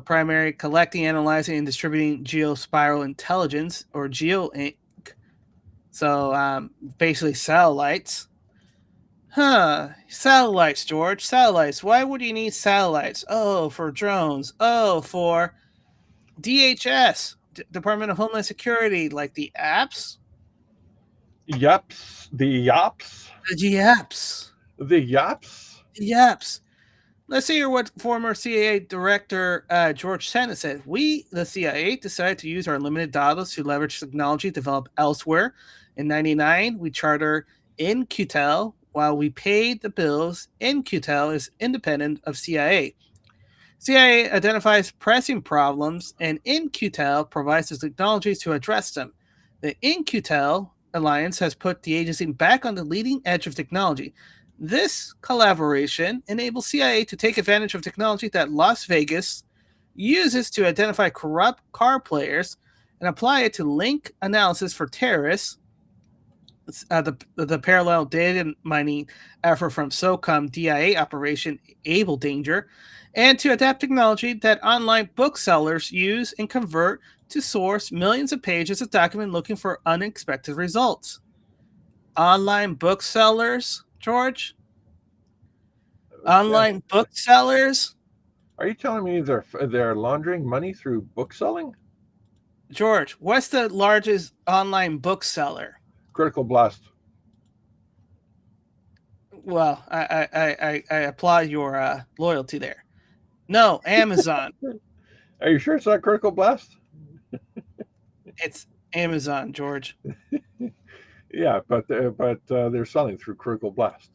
Primary collecting, analyzing, and distributing geospatial intelligence, or Geo Inc. So basically satellites. Satellites, George. Satellites. Why would you need satellites? Oh, for drones. Oh, for DHS, Department of Homeland Security, like the apps? Yaps. The yaps. The yaps. The yaps. The yaps. Let's hear what former CIA Director George Tenet said. We, the CIA, decided to use our limited dollars to leverage technology developed elsewhere. In 1999, we chartered In-Q-Tel. While we paid the bills, In-Q-Tel is independent of CIA. CIA identifies pressing problems, and In-Q-Tel provides the technologies to address them. The In-Q-Tel Alliance has put the agency back on the leading edge of technology. This collaboration enables CIA to take advantage of technology that Las Vegas uses to identify corrupt card players and apply it to link analysis for terrorists. The parallel data mining effort from SOCOM DIA Operation Able Danger, and to adapt technology that online booksellers use and convert to source millions of pages of document looking for unexpected results. Online booksellers, George? Online booksellers? Are you telling me they're laundering money through bookselling? George, what's the largest online bookseller? CriticalBlast. Well, I applaud your loyalty there. No, Amazon. Are you sure it's not CriticalBlast? It's Amazon, George. Yeah, but they're selling through CriticalBlast.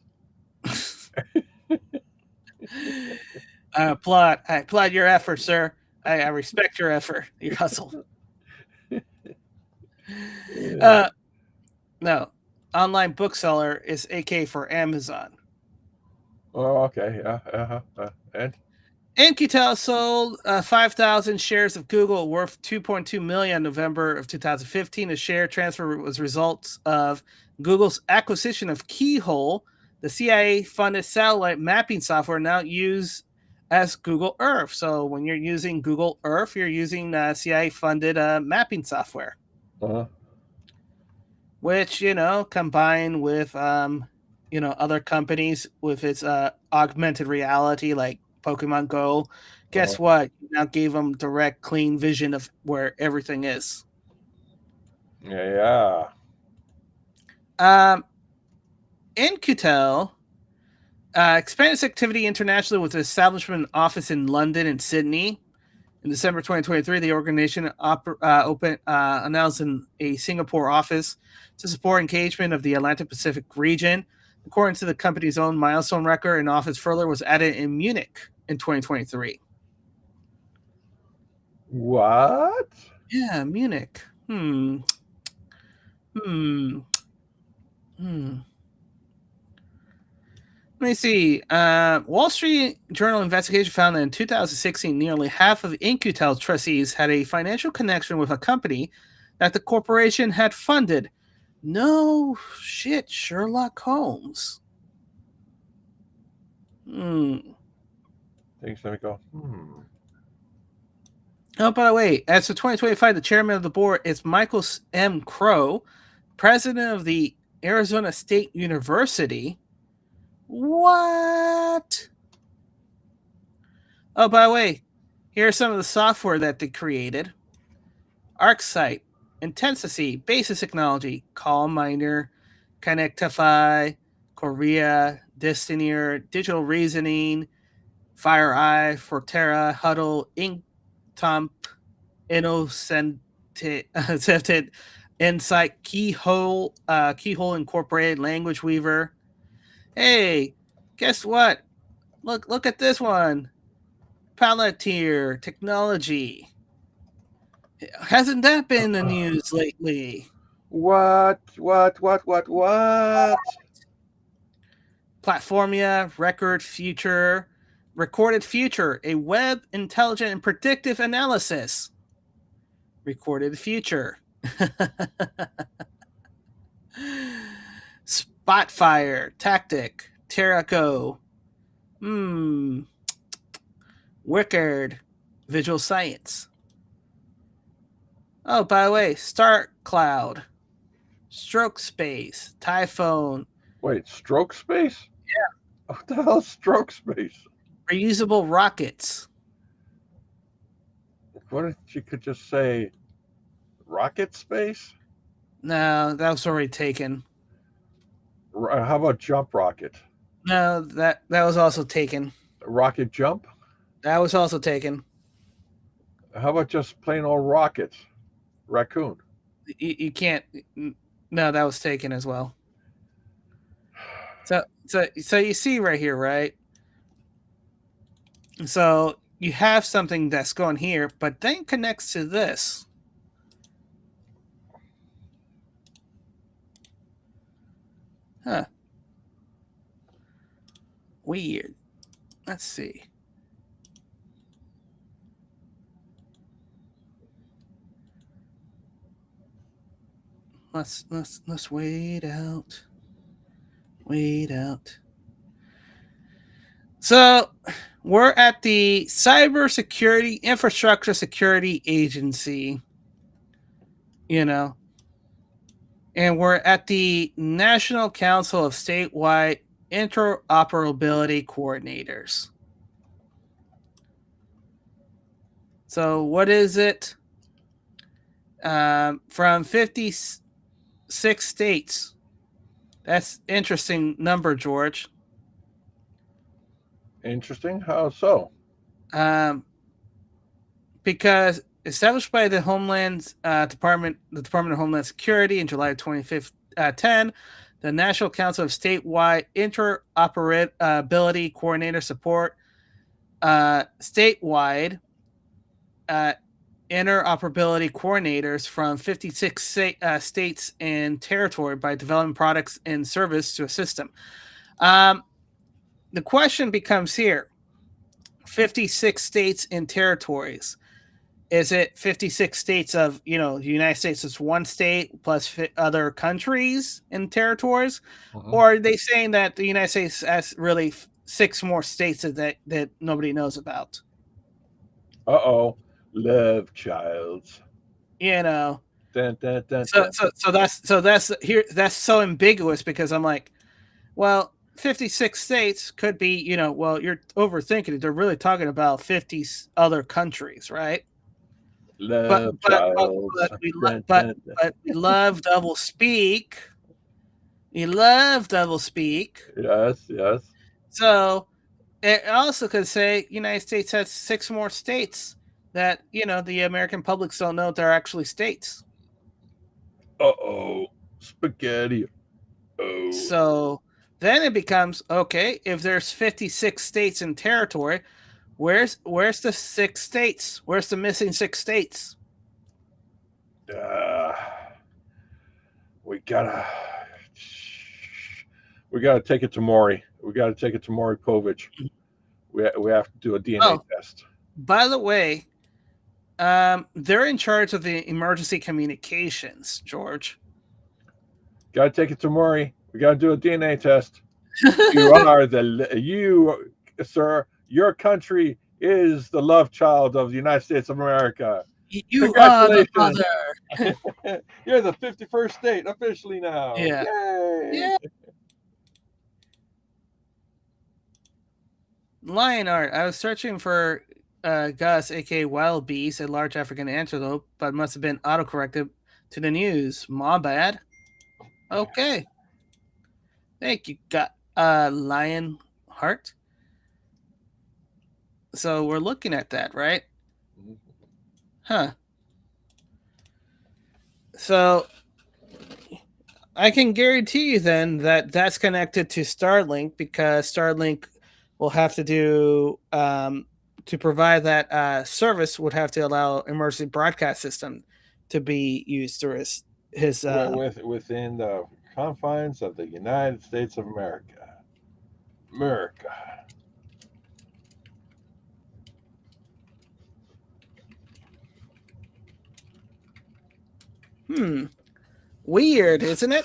I applaud your effort, sir. I respect your effort, your hustle. No, online bookseller is AK for Amazon. Oh, okay. Yeah. And In-Q-Tel sold 5,000 shares of Google worth $2.2 million in November of 2015. A share transfer was results of Google's acquisition of Keyhole, the CIA-funded satellite mapping software now used as Google Earth. So when you're using Google Earth, you're using CIA-funded mapping software. Uh-huh. Which, combined with, other companies with its augmented reality, like Pokemon Go, guess what? You now gave them direct, clean vision of where everything is. Yeah. In-Q-Tel expanded its activity internationally with the establishment office in London and Sydney. In December 2023, the organization announced a Singapore office to support engagement of the Atlantic Pacific region. According to the company's own milestone record, an office further was added in Munich in 2023. What? Yeah, Munich. Let me see. Wall Street Journal investigation found that in 2016, nearly half of In-Q-Tel's trustees had a financial connection with a company that the corporation had funded. No shit, Sherlock Holmes. Things let me go. Oh, by the way, as of 2025, the chairman of the board is Michael M. Crow, president of the Arizona State University. What? Oh, by the way, here's some of the software that they created. ArcSight, Intensity, Basis Technology, CallMiner, Connectify, Korea, Destineer, Digital Reasoning, FireEye, Forterra, Huddle, Inktomp, Innocent, Insight, Keyhole Incorporated, Language Weaver. Hey, guess what? Look at this one. Palantir Technology. Hasn't that been in the news lately? What? Platformia, Recorded Future, a web intelligent and predictive analysis. Recorded Future. Spotfire, Tactic, TerraGo. Wickard, Visual Science. Oh, by the way, Star Cloud, Stroke Space, Typhoon. Wait, Stroke Space? Yeah. What the hell is Stroke Space? Reusable rockets. What if you could just say Rocket Space? No, that was already taken. How about Jump Rocket? No, that was also taken. Rocket Jump? That was also taken. How about just plain old Rocket? Raccoon? You can't. No, that was taken as well. So you see right here, right? So you have something that's going here, but then connects to this. Huh. Weird. Let's see. Let's wait out. Wait out. So we're at the Cybersecurity Infrastructure Security Agency, and we're at the National Council of Statewide Interoperability Coordinators. So what is it? From 56 states. That's interesting number, George. Interesting. How so? Because established by the Homeland Department, the Department of Homeland Security in July 2010, the National Council of Statewide Interoperability Coordinator support statewide interoperability coordinators from 56 states and territory by developing products and service to a system. The question becomes here, 56 states and territories. Is it 56 states of, the United States is one state plus other countries and territories? Or are they saying that the United States has really 6 more states that nobody knows about? Love childs. Dun, dun, dun, so that's so ambiguous, because I'm like, well, 56 states could be, well, you're overthinking it. They're really talking about 50 other countries, right? Love but we love double speak. We love double speak. Yes. So it also could say United States has 6 more states that, the American public don't know they're actually states. Spaghetti. So then it becomes, okay, if there's 56 states and territory, where's the 6 states? Where's the missing 6 states? We gotta take it to Maury. We got to take it to Maury Povich. We have to do a DNA test. By the way, they're in charge of the emergency communications, George. Got to take it to Maury. We got to do a DNA test. You, sir, your country is the love child of the United States of America. You are the Congratulations. mother. You're the 51st state officially now. Yeah. Yay. Yeah. Lion art. I was searching for Gus, aka Wild Beast, a large African antelope, but must have been autocorrected to the news. My bad. Okay. Thank you, Lion Heart. So we're looking at that, right? Huh. So I can guarantee you then that that's connected to Starlink, because Starlink will have to do to provide that service would have to allow emergency broadcast system to be used through his within the confines of the United States of America. Weird, isn't it?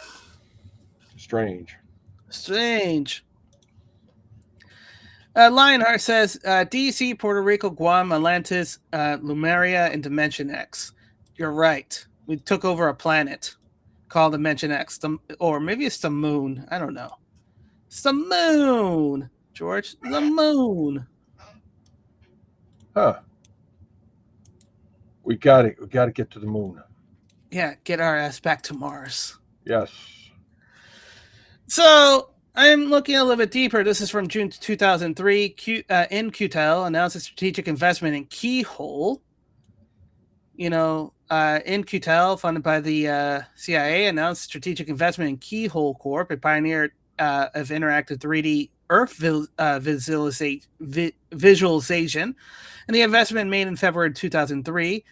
Strange. Lionheart says DC, Puerto Rico, Guam, Atlantis, Lumeria, and Dimension X. You're right. We took over a planet called Dimension X, or maybe it's the moon. I don't know. It's the moon, George. The moon. Huh. We got it. We got to get to the moon. Yeah, get our ass back to Mars. Yes. So I'm looking a little bit deeper. This is from June 2003. InQtel announced a strategic investment in Keyhole. InQtel, funded by the CIA, announced strategic investment in Keyhole Corp, a pioneer of interactive 3D Earth visualization. And the investment made in February 2003,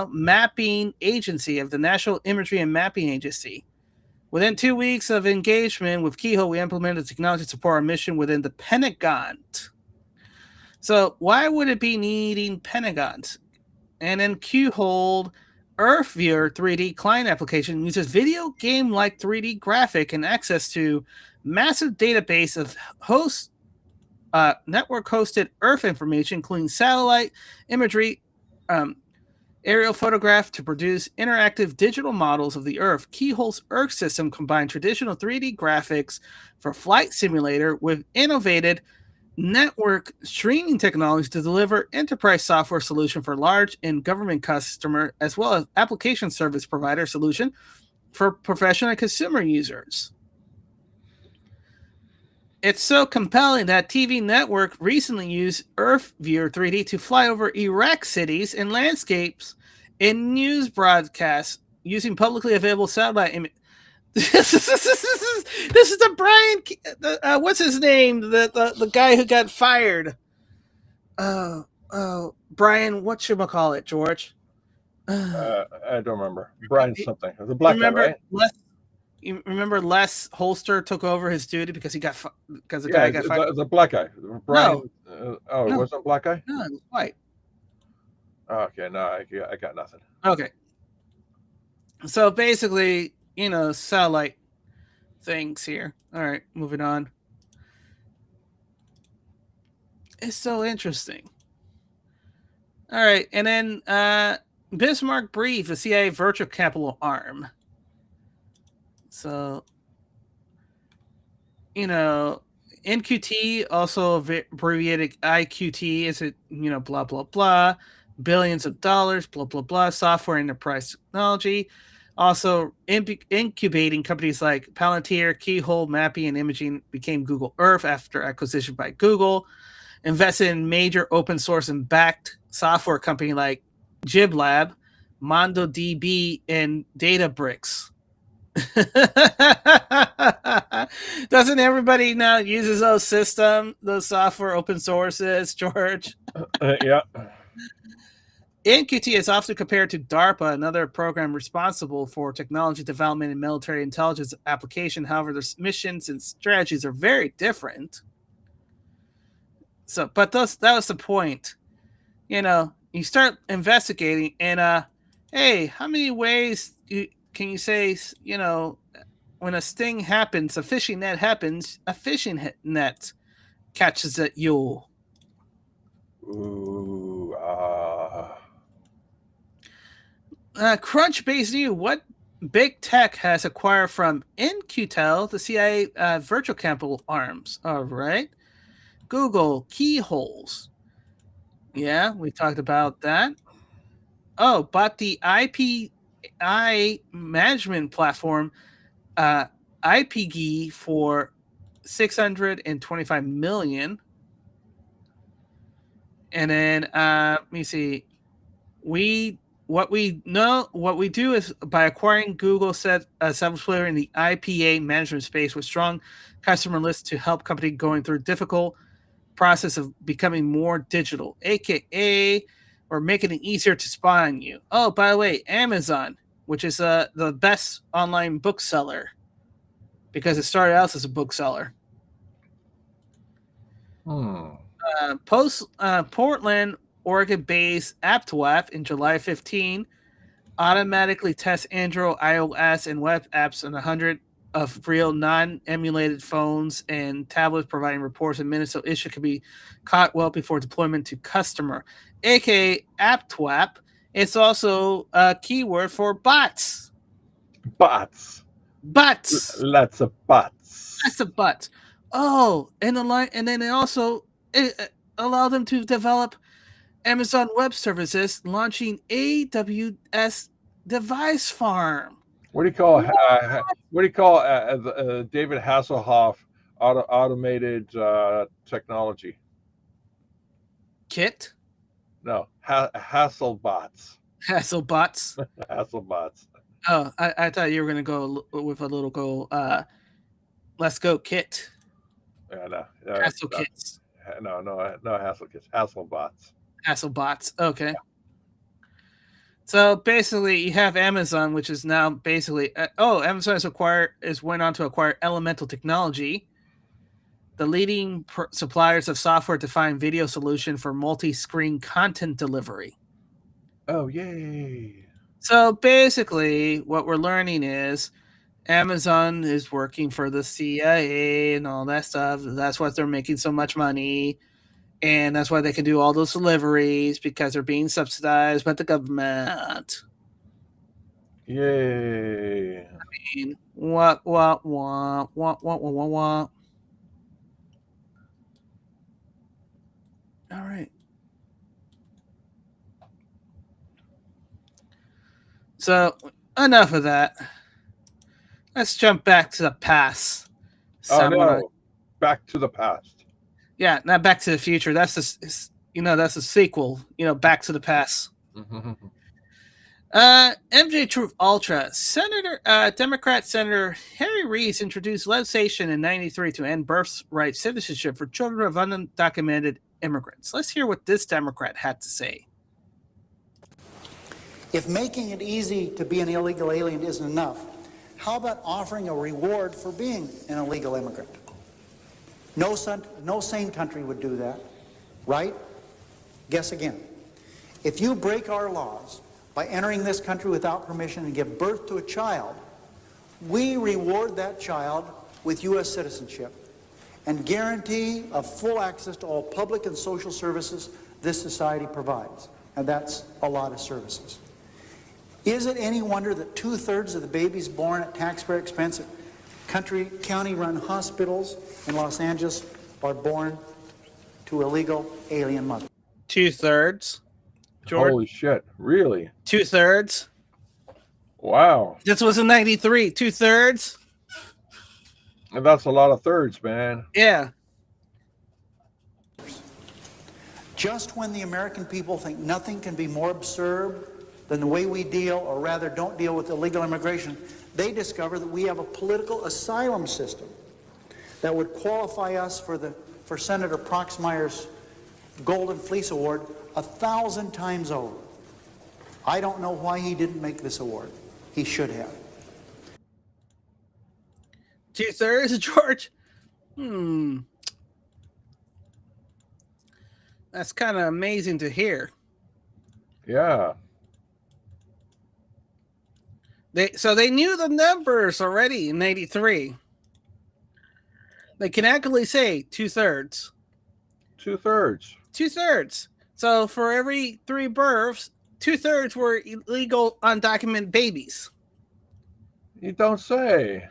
mapping agency of the National Imagery and Mapping Agency. Within 2 weeks of engagement with Keyhole, we implemented technology to support our mission within the Pentagon. So why would it be needing Pentagons? And then Keyhole Earth Viewer 3D client application uses video game-like 3D graphic and access to massive database of network-hosted Earth information, including satellite imagery, aerial photograph, to produce interactive digital models of the Earth. Keyhole's Earth system combined traditional 3D graphics for flight simulator with innovative network streaming technology to deliver enterprise software solution for large and government customer, as well as application service provider solution for professional and consumer users. It's so compelling that TV Network recently used Earth Viewer 3D to fly over Iraq cities and landscapes in news broadcasts using publicly available satellite images. This is the Brian. What's his name? The guy who got fired. Brian. Whatchamacallit, George? I don't remember. Brian something. The black guy, right? You remember Les Holster took over his duty because the guy got fired? The black guy. Brian. No. It wasn't a black guy? No, it was white. Okay, no, I got nothing. Okay. So basically, satellite things here. All right, moving on. It's so interesting. All right, and then Bismarck Brief, the CIA virtual capital arm. So, NQT, also abbreviated IQT, is it, blah, blah, blah, billions of dollars, blah, blah, blah, software enterprise technology. Also, incubating companies like Palantir, Keyhole, Mapping, and Imaging became Google Earth after acquisition by Google. Invested in major open source and backed software company like GibLab, MongoDB, and Databricks. Doesn't everybody now uses those software open sources, George? Yeah. NQT is often compared to DARPA, another program responsible for technology development and military intelligence application. However, their missions and strategies are very different. So, but that was the point. You know, you start investigating, and hey, how many ways can you say? You know, when a sting happens, a fishing net happens, a fishing net catches at you. Ooh, Crunchbase News, what big tech has acquired from NQTEL, the CIA virtual capital arms? All right. Google keyholes. Yeah, we talked about that. Oh, but the IPI management platform, IPG, for $625 million. And then let me see. What we do is by acquiring Google established player in the IPA management space with strong customer lists to help company going through difficult process of becoming more digital, aka or making it easier to spy on you. Oh, by the way, Amazon, which is the best online bookseller, because it started out as a bookseller. Portland, Oregon-based AppTwap in July 15 automatically tests Android, iOS, and web apps on 100 of real non-emulated phones and tablets, providing reports in minutes so issue can be caught well before deployment to customer. aka AppTwap. It's also a keyword for bots. Bots. Lots of bots. Lots of bots. Oh, and then it also allowed them to develop Amazon Web Services, launching AWS Device Farm. What do you call David Hasselhoff automated technology? Kit? No, Hasselbots. Hasselbots. Hasselbots. Oh, I thought you were going to go with a little let's go Kit. No, Hassel Kits. No, Hassel Kits. Hasselbots. Hasselbots. Okay. Yeah. So basically, you have Amazon, which is now basically Amazon went on to acquire Elemental Technology, the leading suppliers of software-defined video solution for multi-screen content delivery. Oh, yay! So basically, what we're learning is Amazon is working for the CIA and all that stuff. That's why they're making so much money. And that's why they can do all those deliveries, because they're being subsidized by the government. Yay. I mean, what. All right. So, enough of that. Let's jump back to the past. No. Back to the past. Yeah, not Back to the Future. That's a sequel. Back to the Past. MJ Truth Ultra. Democrat Senator Harry Reid introduced legislation in '93 to end birthright citizenship for children of undocumented immigrants. Let's hear what this Democrat had to say. If making it easy to be an illegal alien isn't enough, how about offering a reward for being an illegal immigrant? No sane country would do that, right? Guess again. If you break our laws by entering this country without permission and give birth to a child, we reward that child with U.S. citizenship and guarantee of full access to all public and social services this society provides. And that's a lot of services. Is it any wonder that 2/3 of the babies born at taxpayer expense at county-run hospitals in Los Angeles are born to illegal alien mothers? 2/3. George? Holy shit! Really? 2/3. Wow. This was in '93. 2/3. And that's a lot of thirds, man. Yeah. Just when the American people think nothing can be more absurd than the way we deal, or rather don't deal, with illegal immigration, they discover that we have a political asylum system that would qualify us for Senator Proxmire's Golden Fleece Award 1,000 times over. I don't know why he didn't make this award. He should have. 2/3, George? That's kind of amazing to hear. Yeah. They knew the numbers already in 83. They can accurately say 2/3. 2/3. 2/3. So for every 3 births, 2/3 were illegal undocumented babies. You don't say.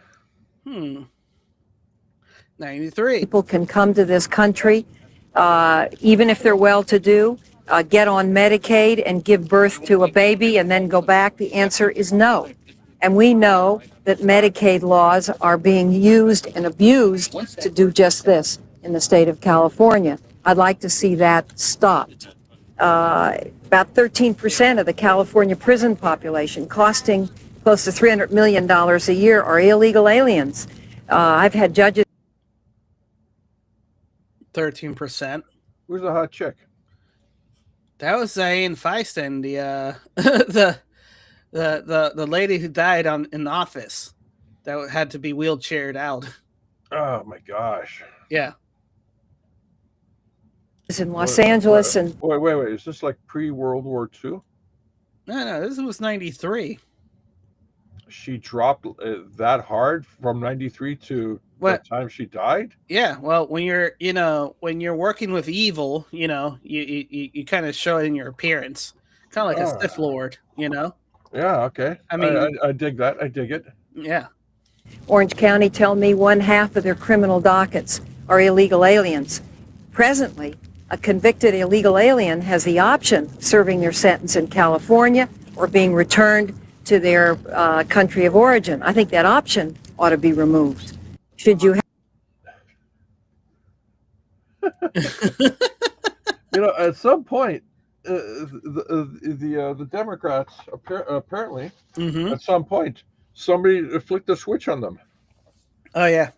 93. People can come to this country, even if they're well-to-do, get on Medicaid and give birth to a baby and then go back? The answer is no. And we know that Medicaid laws are being used and abused to do just this in the state of California. I'd like to see that stopped. About 13% of the California prison population, costing close to $300 million a year, are illegal aliens. I've had judges. 13%. Who's the hot chick? That was Dianne Feinstein, the lady who died in the office that had to be wheelchaired out. Oh my gosh. Yeah. In Los Angeles and wait. Is this like pre-World War II? No, this was 93. She dropped that hard from 93 to the time she died? Yeah, well, when you're working with evil, you kind of show it in your appearance. Kind of like a Sith Lord, Yeah, okay. I mean, I dig that. I dig it. Yeah. Orange County tell me 1/2 of their criminal dockets are illegal aliens. Presently, a convicted illegal alien has the option of serving their sentence in California or being returned to their country of origin. I think that option ought to be removed. Should you at some point, the Democrats apparently at some point somebody flicked a switch on them. Oh yeah.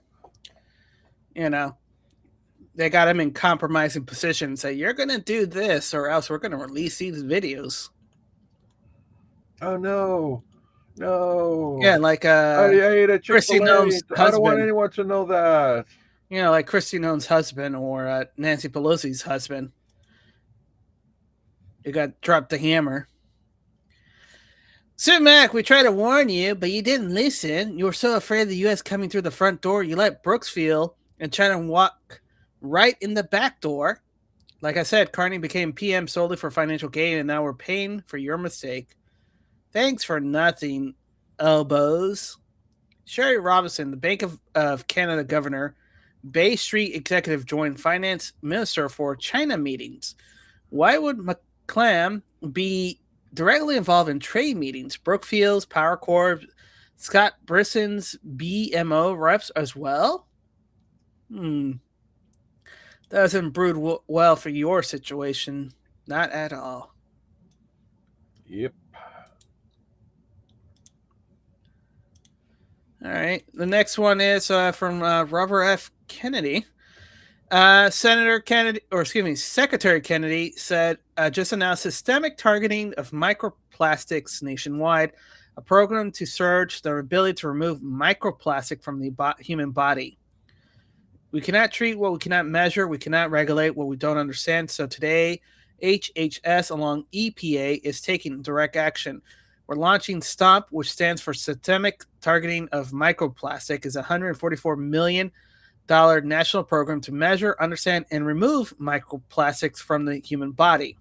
They got him in compromising positions. Say, you're going to do this or else we're going to release these videos. Oh, no. Yeah, like I ate a Christy Noam's husband. I don't want anyone to know that. Like Christy Noam's husband or Nancy Pelosi's husband. You got dropped the hammer. Sir Mac, we tried to warn you, but you didn't listen. You were so afraid of the U.S. coming through the front door, you let Brooksfield and China walk right in the back door. Like I said, Carney became PM solely for financial gain, and now we're paying for your mistake. Thanks for nothing, elbows. Sherry Robinson, the Bank of Canada governor, Bay Street executive, joined finance minister for China meetings. Why would McClam be directly involved in trade meetings? Brookfield's, Power Corp, Scott Brisson's BMO reps as well? Doesn't brood well for your situation. Not at all. Yep. All right. The next one is from Robert F. Kennedy. Secretary Kennedy said, just announced systemic targeting of microplastics nationwide, a program to surge the ability to remove microplastic from the human body. We cannot treat what we cannot measure. We cannot regulate what we don't understand. So today, HHS along EPA is taking direct action. We're launching STOP, which stands for Systemic Targeting of Microplastic, is a $144 million national program to measure, understand, and remove microplastics from the human body.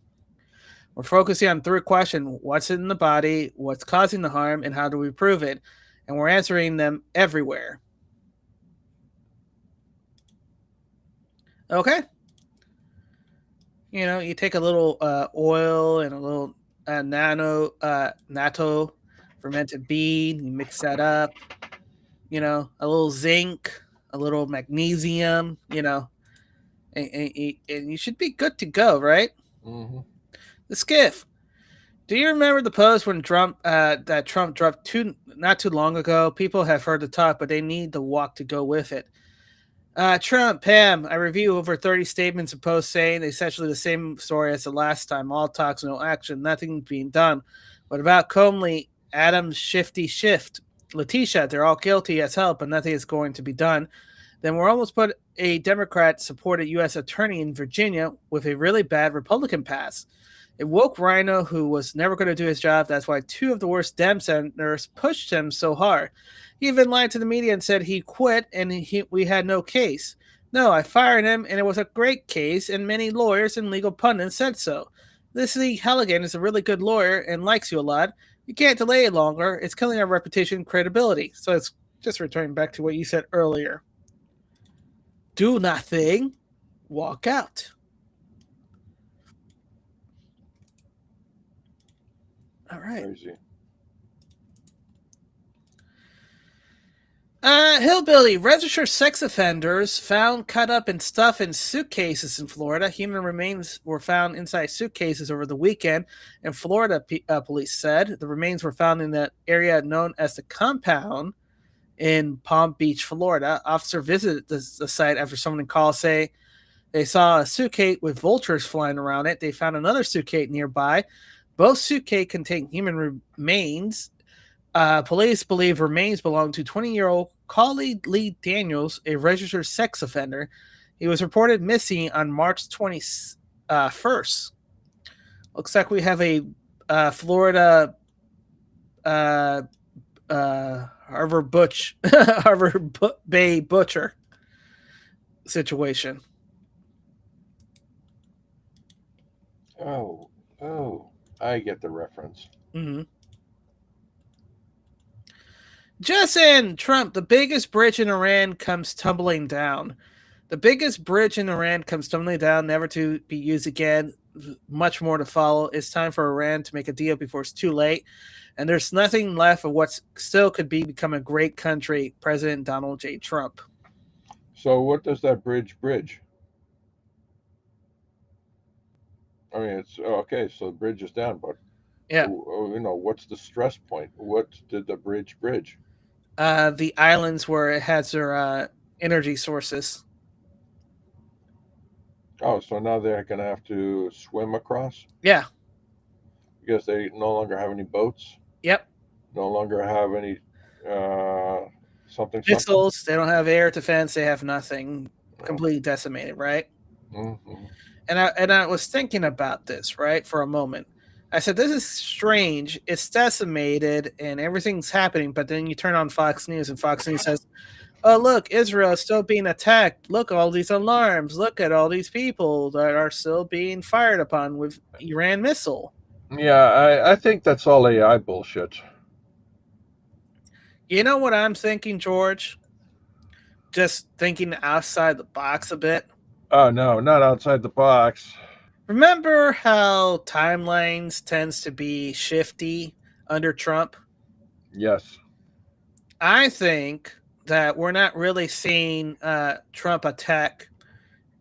We're focusing on 3 questions: what's in the body, what's causing the harm, and how do we prove it? And we're answering them everywhere. Okay. You take a little oil and a little natto fermented bean, you mix that up, a little zinc, a little magnesium, and you should be good to go, right? Mm-hmm. The skiff. Do you remember the post when Trump dropped not too long ago? People have heard the talk, but they need the walk to go with it. Trump, Pam, I review over 30 statements and posts saying essentially the same story as the last time. All talks, no action, nothing being done. What about Comey, Adam Shifty Shift, Letitia? They're all guilty as hell, but nothing is going to be done. Then we're almost put a Democrat-supported U.S. attorney in Virginia with a really bad Republican pass. A woke rhino who was never going to do his job. That's why 2 of the worst Dem senators pushed him so hard. He even lied to the media and said he quit and we had no case. No, I fired him and it was a great case, and many lawyers and legal pundits said so. This Lee Halligan is a really good lawyer and likes you a lot. You can't delay it longer. It's killing our reputation and credibility. So it's just returning back to what you said earlier. Do nothing. Walk out. All right. Crazy. Hillbilly, registered sex offenders found cut up and stuffed in suitcases in Florida. Human remains were found inside suitcases over the weekend, and Florida police said the remains were found in the area known as the Compound in Palm Beach, Florida. Officer visited the site after someone called say they saw a suitcase with vultures flying around it. They found another suitcase nearby. Both suitcases contain human remains. Police believe remains belong to 20-year-old Collie Lee Daniels, a registered sex offender. He was reported missing on March 21st. Looks like we have a Florida Harvard Bay butcher situation. Oh, I get the reference. Mm-hmm. Justin Trump, the biggest bridge in Iran comes tumbling down. The biggest bridge in Iran comes tumbling down, never to be used again. Much more to follow. It's time for Iran to make a deal before it's too late. And there's nothing left of what still could become a great country, President Donald J. Trump. So what does that bridge? I mean, it's okay. So the bridge is down, but yeah, what's the stress point? What did the bridge? The islands where it has their energy sources. Oh, so now they're going to have to swim across? Yeah. Because they no longer have any boats? Yep. No longer have any something. Missiles. They don't have air defense. They have nothing. Completely decimated, right? Mm-hmm. And I was thinking about this, right, for a moment. I said, this is strange. It's decimated and everything's happening. But then you turn on Fox News and Fox News says, oh, look, Israel is still being attacked. Look, all these alarms. Look at all these people that are still being fired upon with Iran missile. Yeah, I think that's all AI bullshit. You know what I'm thinking, George? Just thinking outside the box a bit. Oh, no, not outside the box. Remember how timelines tends to be shifty under Trump? Yes. I think that we're not really seeing Trump attack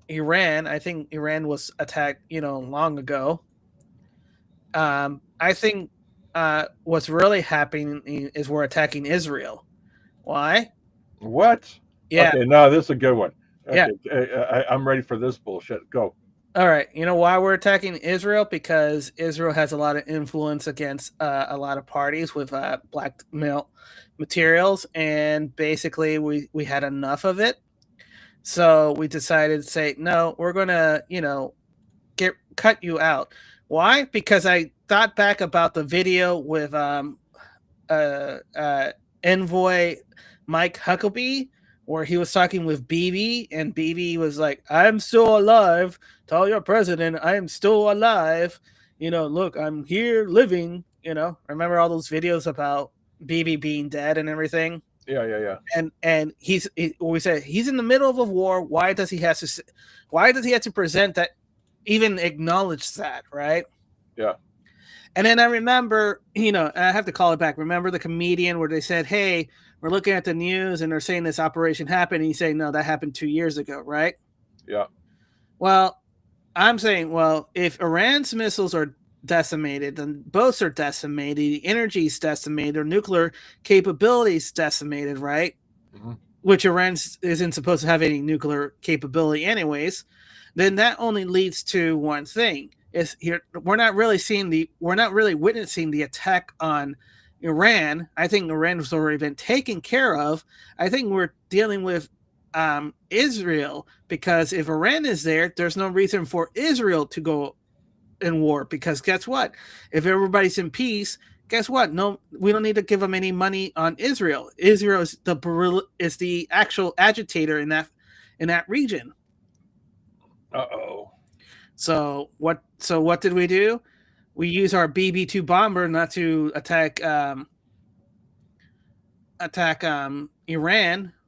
Iran. I think Iran was attacked, long ago. I think what's really happening is we're attacking Israel. Why? What? Yeah. Okay, no, this is a good one. Okay, yeah. I'm ready for this bullshit. Go. All right. You know why we're attacking Israel? Because Israel has a lot of influence against a lot of parties with blackmail materials. And basically, we had enough of it. So we decided to say, no, we're going to, cut you out. Why? Because I thought back about the video with envoy Mike Huckabee, where he was talking with Bibi, and Bibi was like, I'm still alive. Tell your president I am still alive. Look, I'm here living. Remember all those videos about Bibi being dead and everything? Yeah. And we said he's in the middle of a war. Why does he have to present that, even acknowledge that, right? Yeah. And then I remember, I have to call it back. Remember the comedian where they said, hey, we're looking at the news and they're saying this operation happened. And you say, no, that happened 2 years ago, right? Yeah. Well, I'm saying, if Iran's missiles are decimated, then boats are decimated, the energy is decimated, their nuclear capability is decimated, right? Mm-hmm. Which Iran isn't supposed to have any nuclear capability anyways, then that only leads to one thing. is here. We're not really witnessing the attack on Iran. I think Iran has already been taken care of. I think we're dealing with Israel, because if Iran is there, there's no reason for Israel to go in war, because guess what? If everybody's in peace, guess what? No, we don't need to give them any money on Israel. Israel is the actual agitator in that region. Uh-oh. So what did we do? We use our BB-2 bomber not to attack Iran.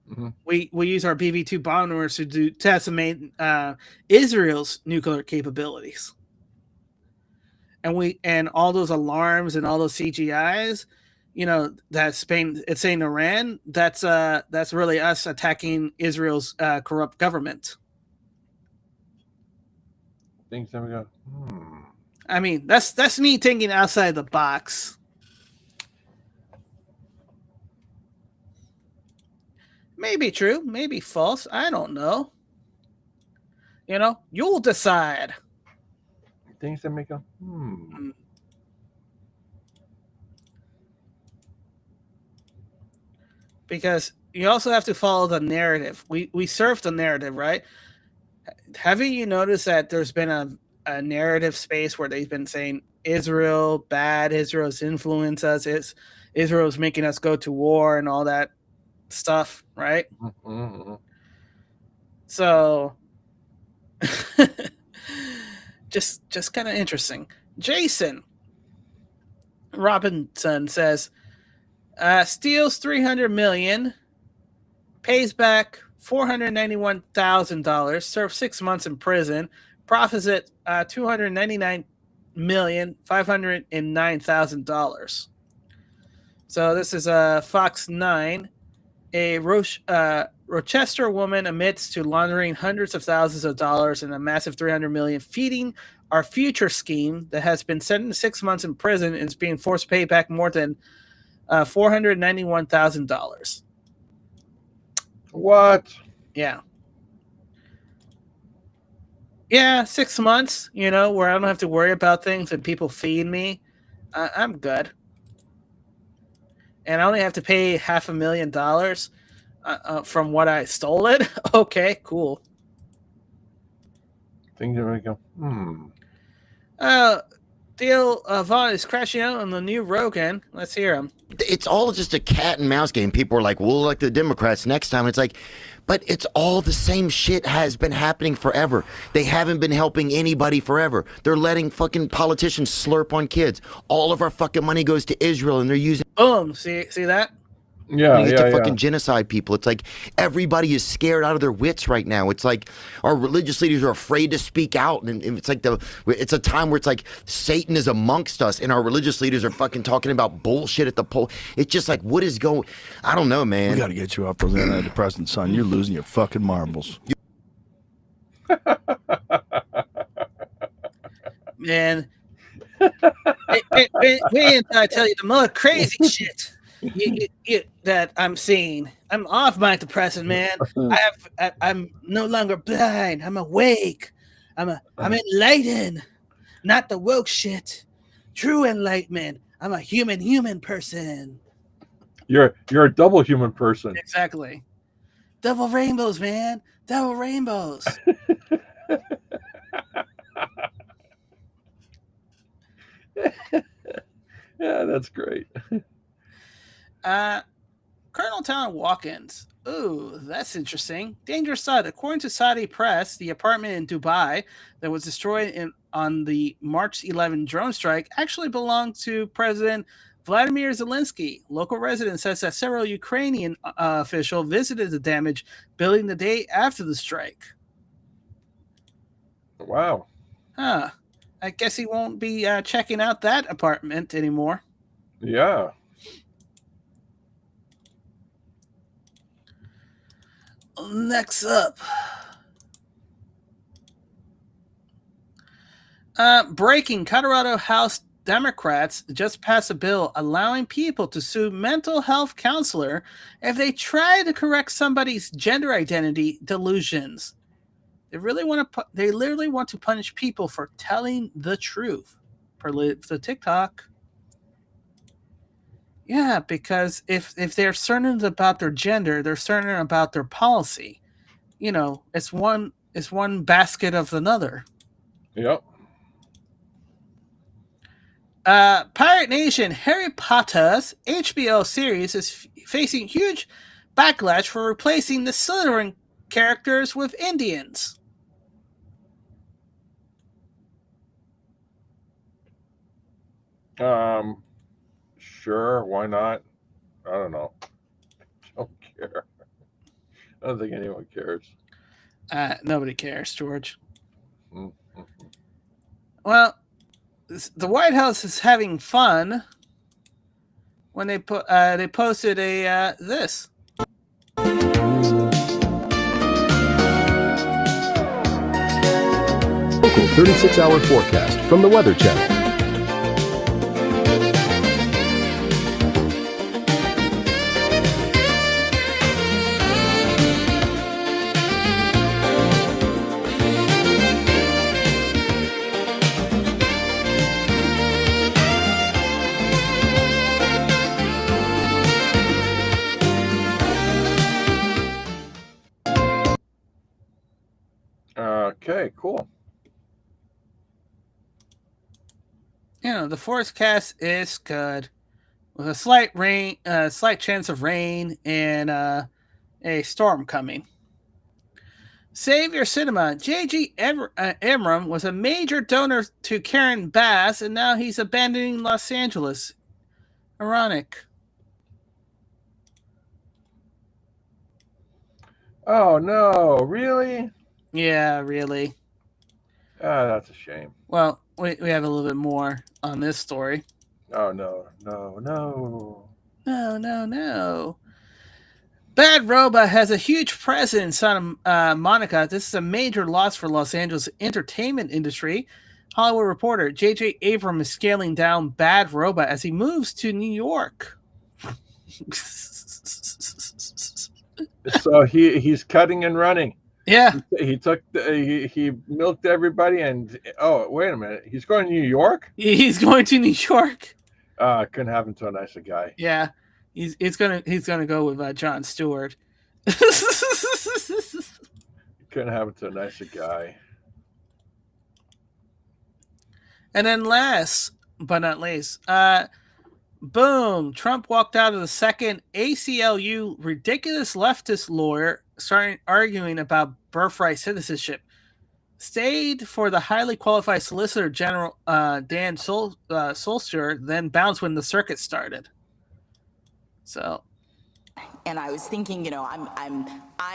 Mm-hmm. We use our BB-2 bombers to decimate Israel's nuclear capabilities. And all those alarms and all those CGIs, that's it's saying Iran, that's really us attacking Israel's corrupt government. Things that we go. I mean, that's me thinking outside the box. Maybe true, maybe false. I don't know. You'll decide. Things that make a Because you also have to follow the narrative. We surf the narrative, right? Haven't you noticed that there's been a narrative space where they've been saying Israel bad, Israel's influenced us, Israel's making us go to war and all that stuff, right? Mm-hmm. So just kind of interesting. Jason Robinson says, steals $300 million, pays back $491,000, serves 6 months in prison, profits at $299,509,000. So this is Fox 9. A Rochester woman admits to laundering hundreds of thousands of dollars in a massive $300 million feeding our future scheme that has been sentenced 6 months in prison and is being forced to pay back more than $491,000. What? Yeah, 6 months, where I don't have to worry about things and people feed me. I'm good. And I only have to pay $500,000 from what I stole it. Okay, cool. Things that we go. Theo Vaughn is crashing out on the new Rogan. Let's hear him. It's all just a cat and mouse game. People are like, we'll elect the Democrats next time. It's like, but it's all the same shit has been happening forever. They haven't been helping anybody forever. They're letting fucking politicians slurp on kids. All of our fucking money goes to Israel and they're using... Boom. See that? To fucking genocide people. It's like everybody is scared out of their wits right now. It's like our religious leaders are afraid to speak out, and it's like it's a time where it's like Satan is amongst us, and our religious leaders are fucking talking about bullshit at the poll. It's just like, what is going? I don't know, man. We got to get you off those antidepressants, son. You're losing your fucking marbles. Man, wait until I tell you the more crazy shit. That I'm seeing. I'm off my depressant, man. I'm no longer blind. I'm awake. I'm enlightened. Not the woke shit. True enlightenment. I'm a human person. You're a double human person. Exactly. Double rainbows, man. Double rainbows. Yeah, that's great. Colonel Town walk-ins. Ooh, that's interesting. Dangerous side. According to Saudi press, the apartment in Dubai that was destroyed on the March 11 drone strike actually belonged to President Vladimir Zelensky. Local resident says that several Ukrainian officials visited the damaged building the day after the strike. Wow. Huh. I guess he won't be checking out that apartment anymore. Yeah. Next up. Breaking. Colorado House Democrats just passed a bill allowing people to sue mental health counselor if they try to correct somebody's gender identity delusions. They really want to. They literally want to punish people for telling the truth. Per the TikTok. Yeah, because if they're certain about their gender, they're certain about their policy. You know, it's one basket of another. Yep. Pirate Nation, Harry Potter's HBO series is facing huge backlash for replacing the Slytherin characters with Indians. Sure, why not? I don't know. Don't care. I don't think anyone cares. Nobody cares, George. Mm-hmm. Well, the White House is having fun when they posted a this. Local 36-hour forecast from the Weather Channel. Okay, cool. You know, the forecast is good, with a slight chance of rain and a storm coming. Save Your Cinema. J.G. Abram was a major donor to Karen Bass, and now he's abandoning Los Angeles. Ironic. Oh no, really? Yeah, really. That's a shame. Well, we have a little bit more on this story. Oh no. No. Bad Robot has a huge presence in Santa Monica. This is a major loss for Los Angeles entertainment industry. Hollywood Reporter, J.J. Abrams is scaling down Bad Robot as he moves to New York. So he's cutting and running. Yeah. He milked everybody and wait a minute. He's going to New York? He's going to New York. Couldn't happen to a nicer guy. Yeah. He's gonna go with Jon Stewart. Couldn't happen to a nicer guy. And then last but not least, boom! Trump walked out of the second ACLU ridiculous leftist lawyer starting arguing about birthright citizenship. Stayed for the highly qualified Solicitor General Dan Solster, then bounced when the circuit started. So, and I was thinking, you know, I,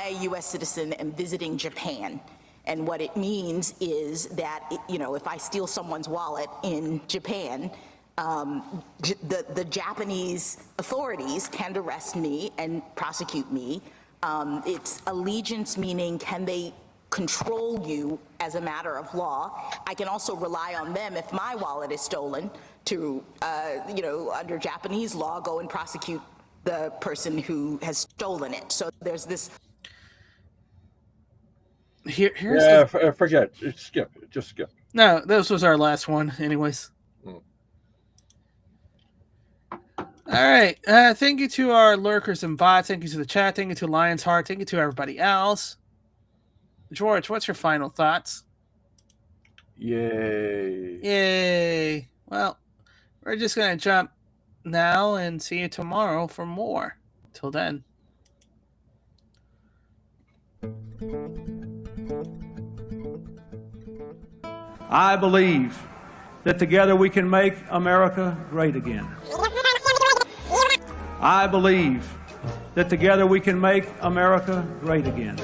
a U.S. citizen, am visiting Japan, and what it means is that, you know, if I steal someone's wallet in Japan, the Japanese authorities can arrest me and prosecute me. It's allegiance, meaning can they control you as a matter of law. I can also rely on them if my wallet is stolen to, you know, under Japanese law, go and prosecute the person who has stolen it. So there's this. Forget. Just skip. No, this was our last one, anyways. All right. Thank you to our lurkers and bots. Thank you to the chat. Thank you to Lion's Heart. Thank you to everybody else. George, what's your final thoughts? Yay. Well, we're just going to jump now and see you tomorrow for more. Till then. I believe that together we can make America great again. I believe that together we can make America great again.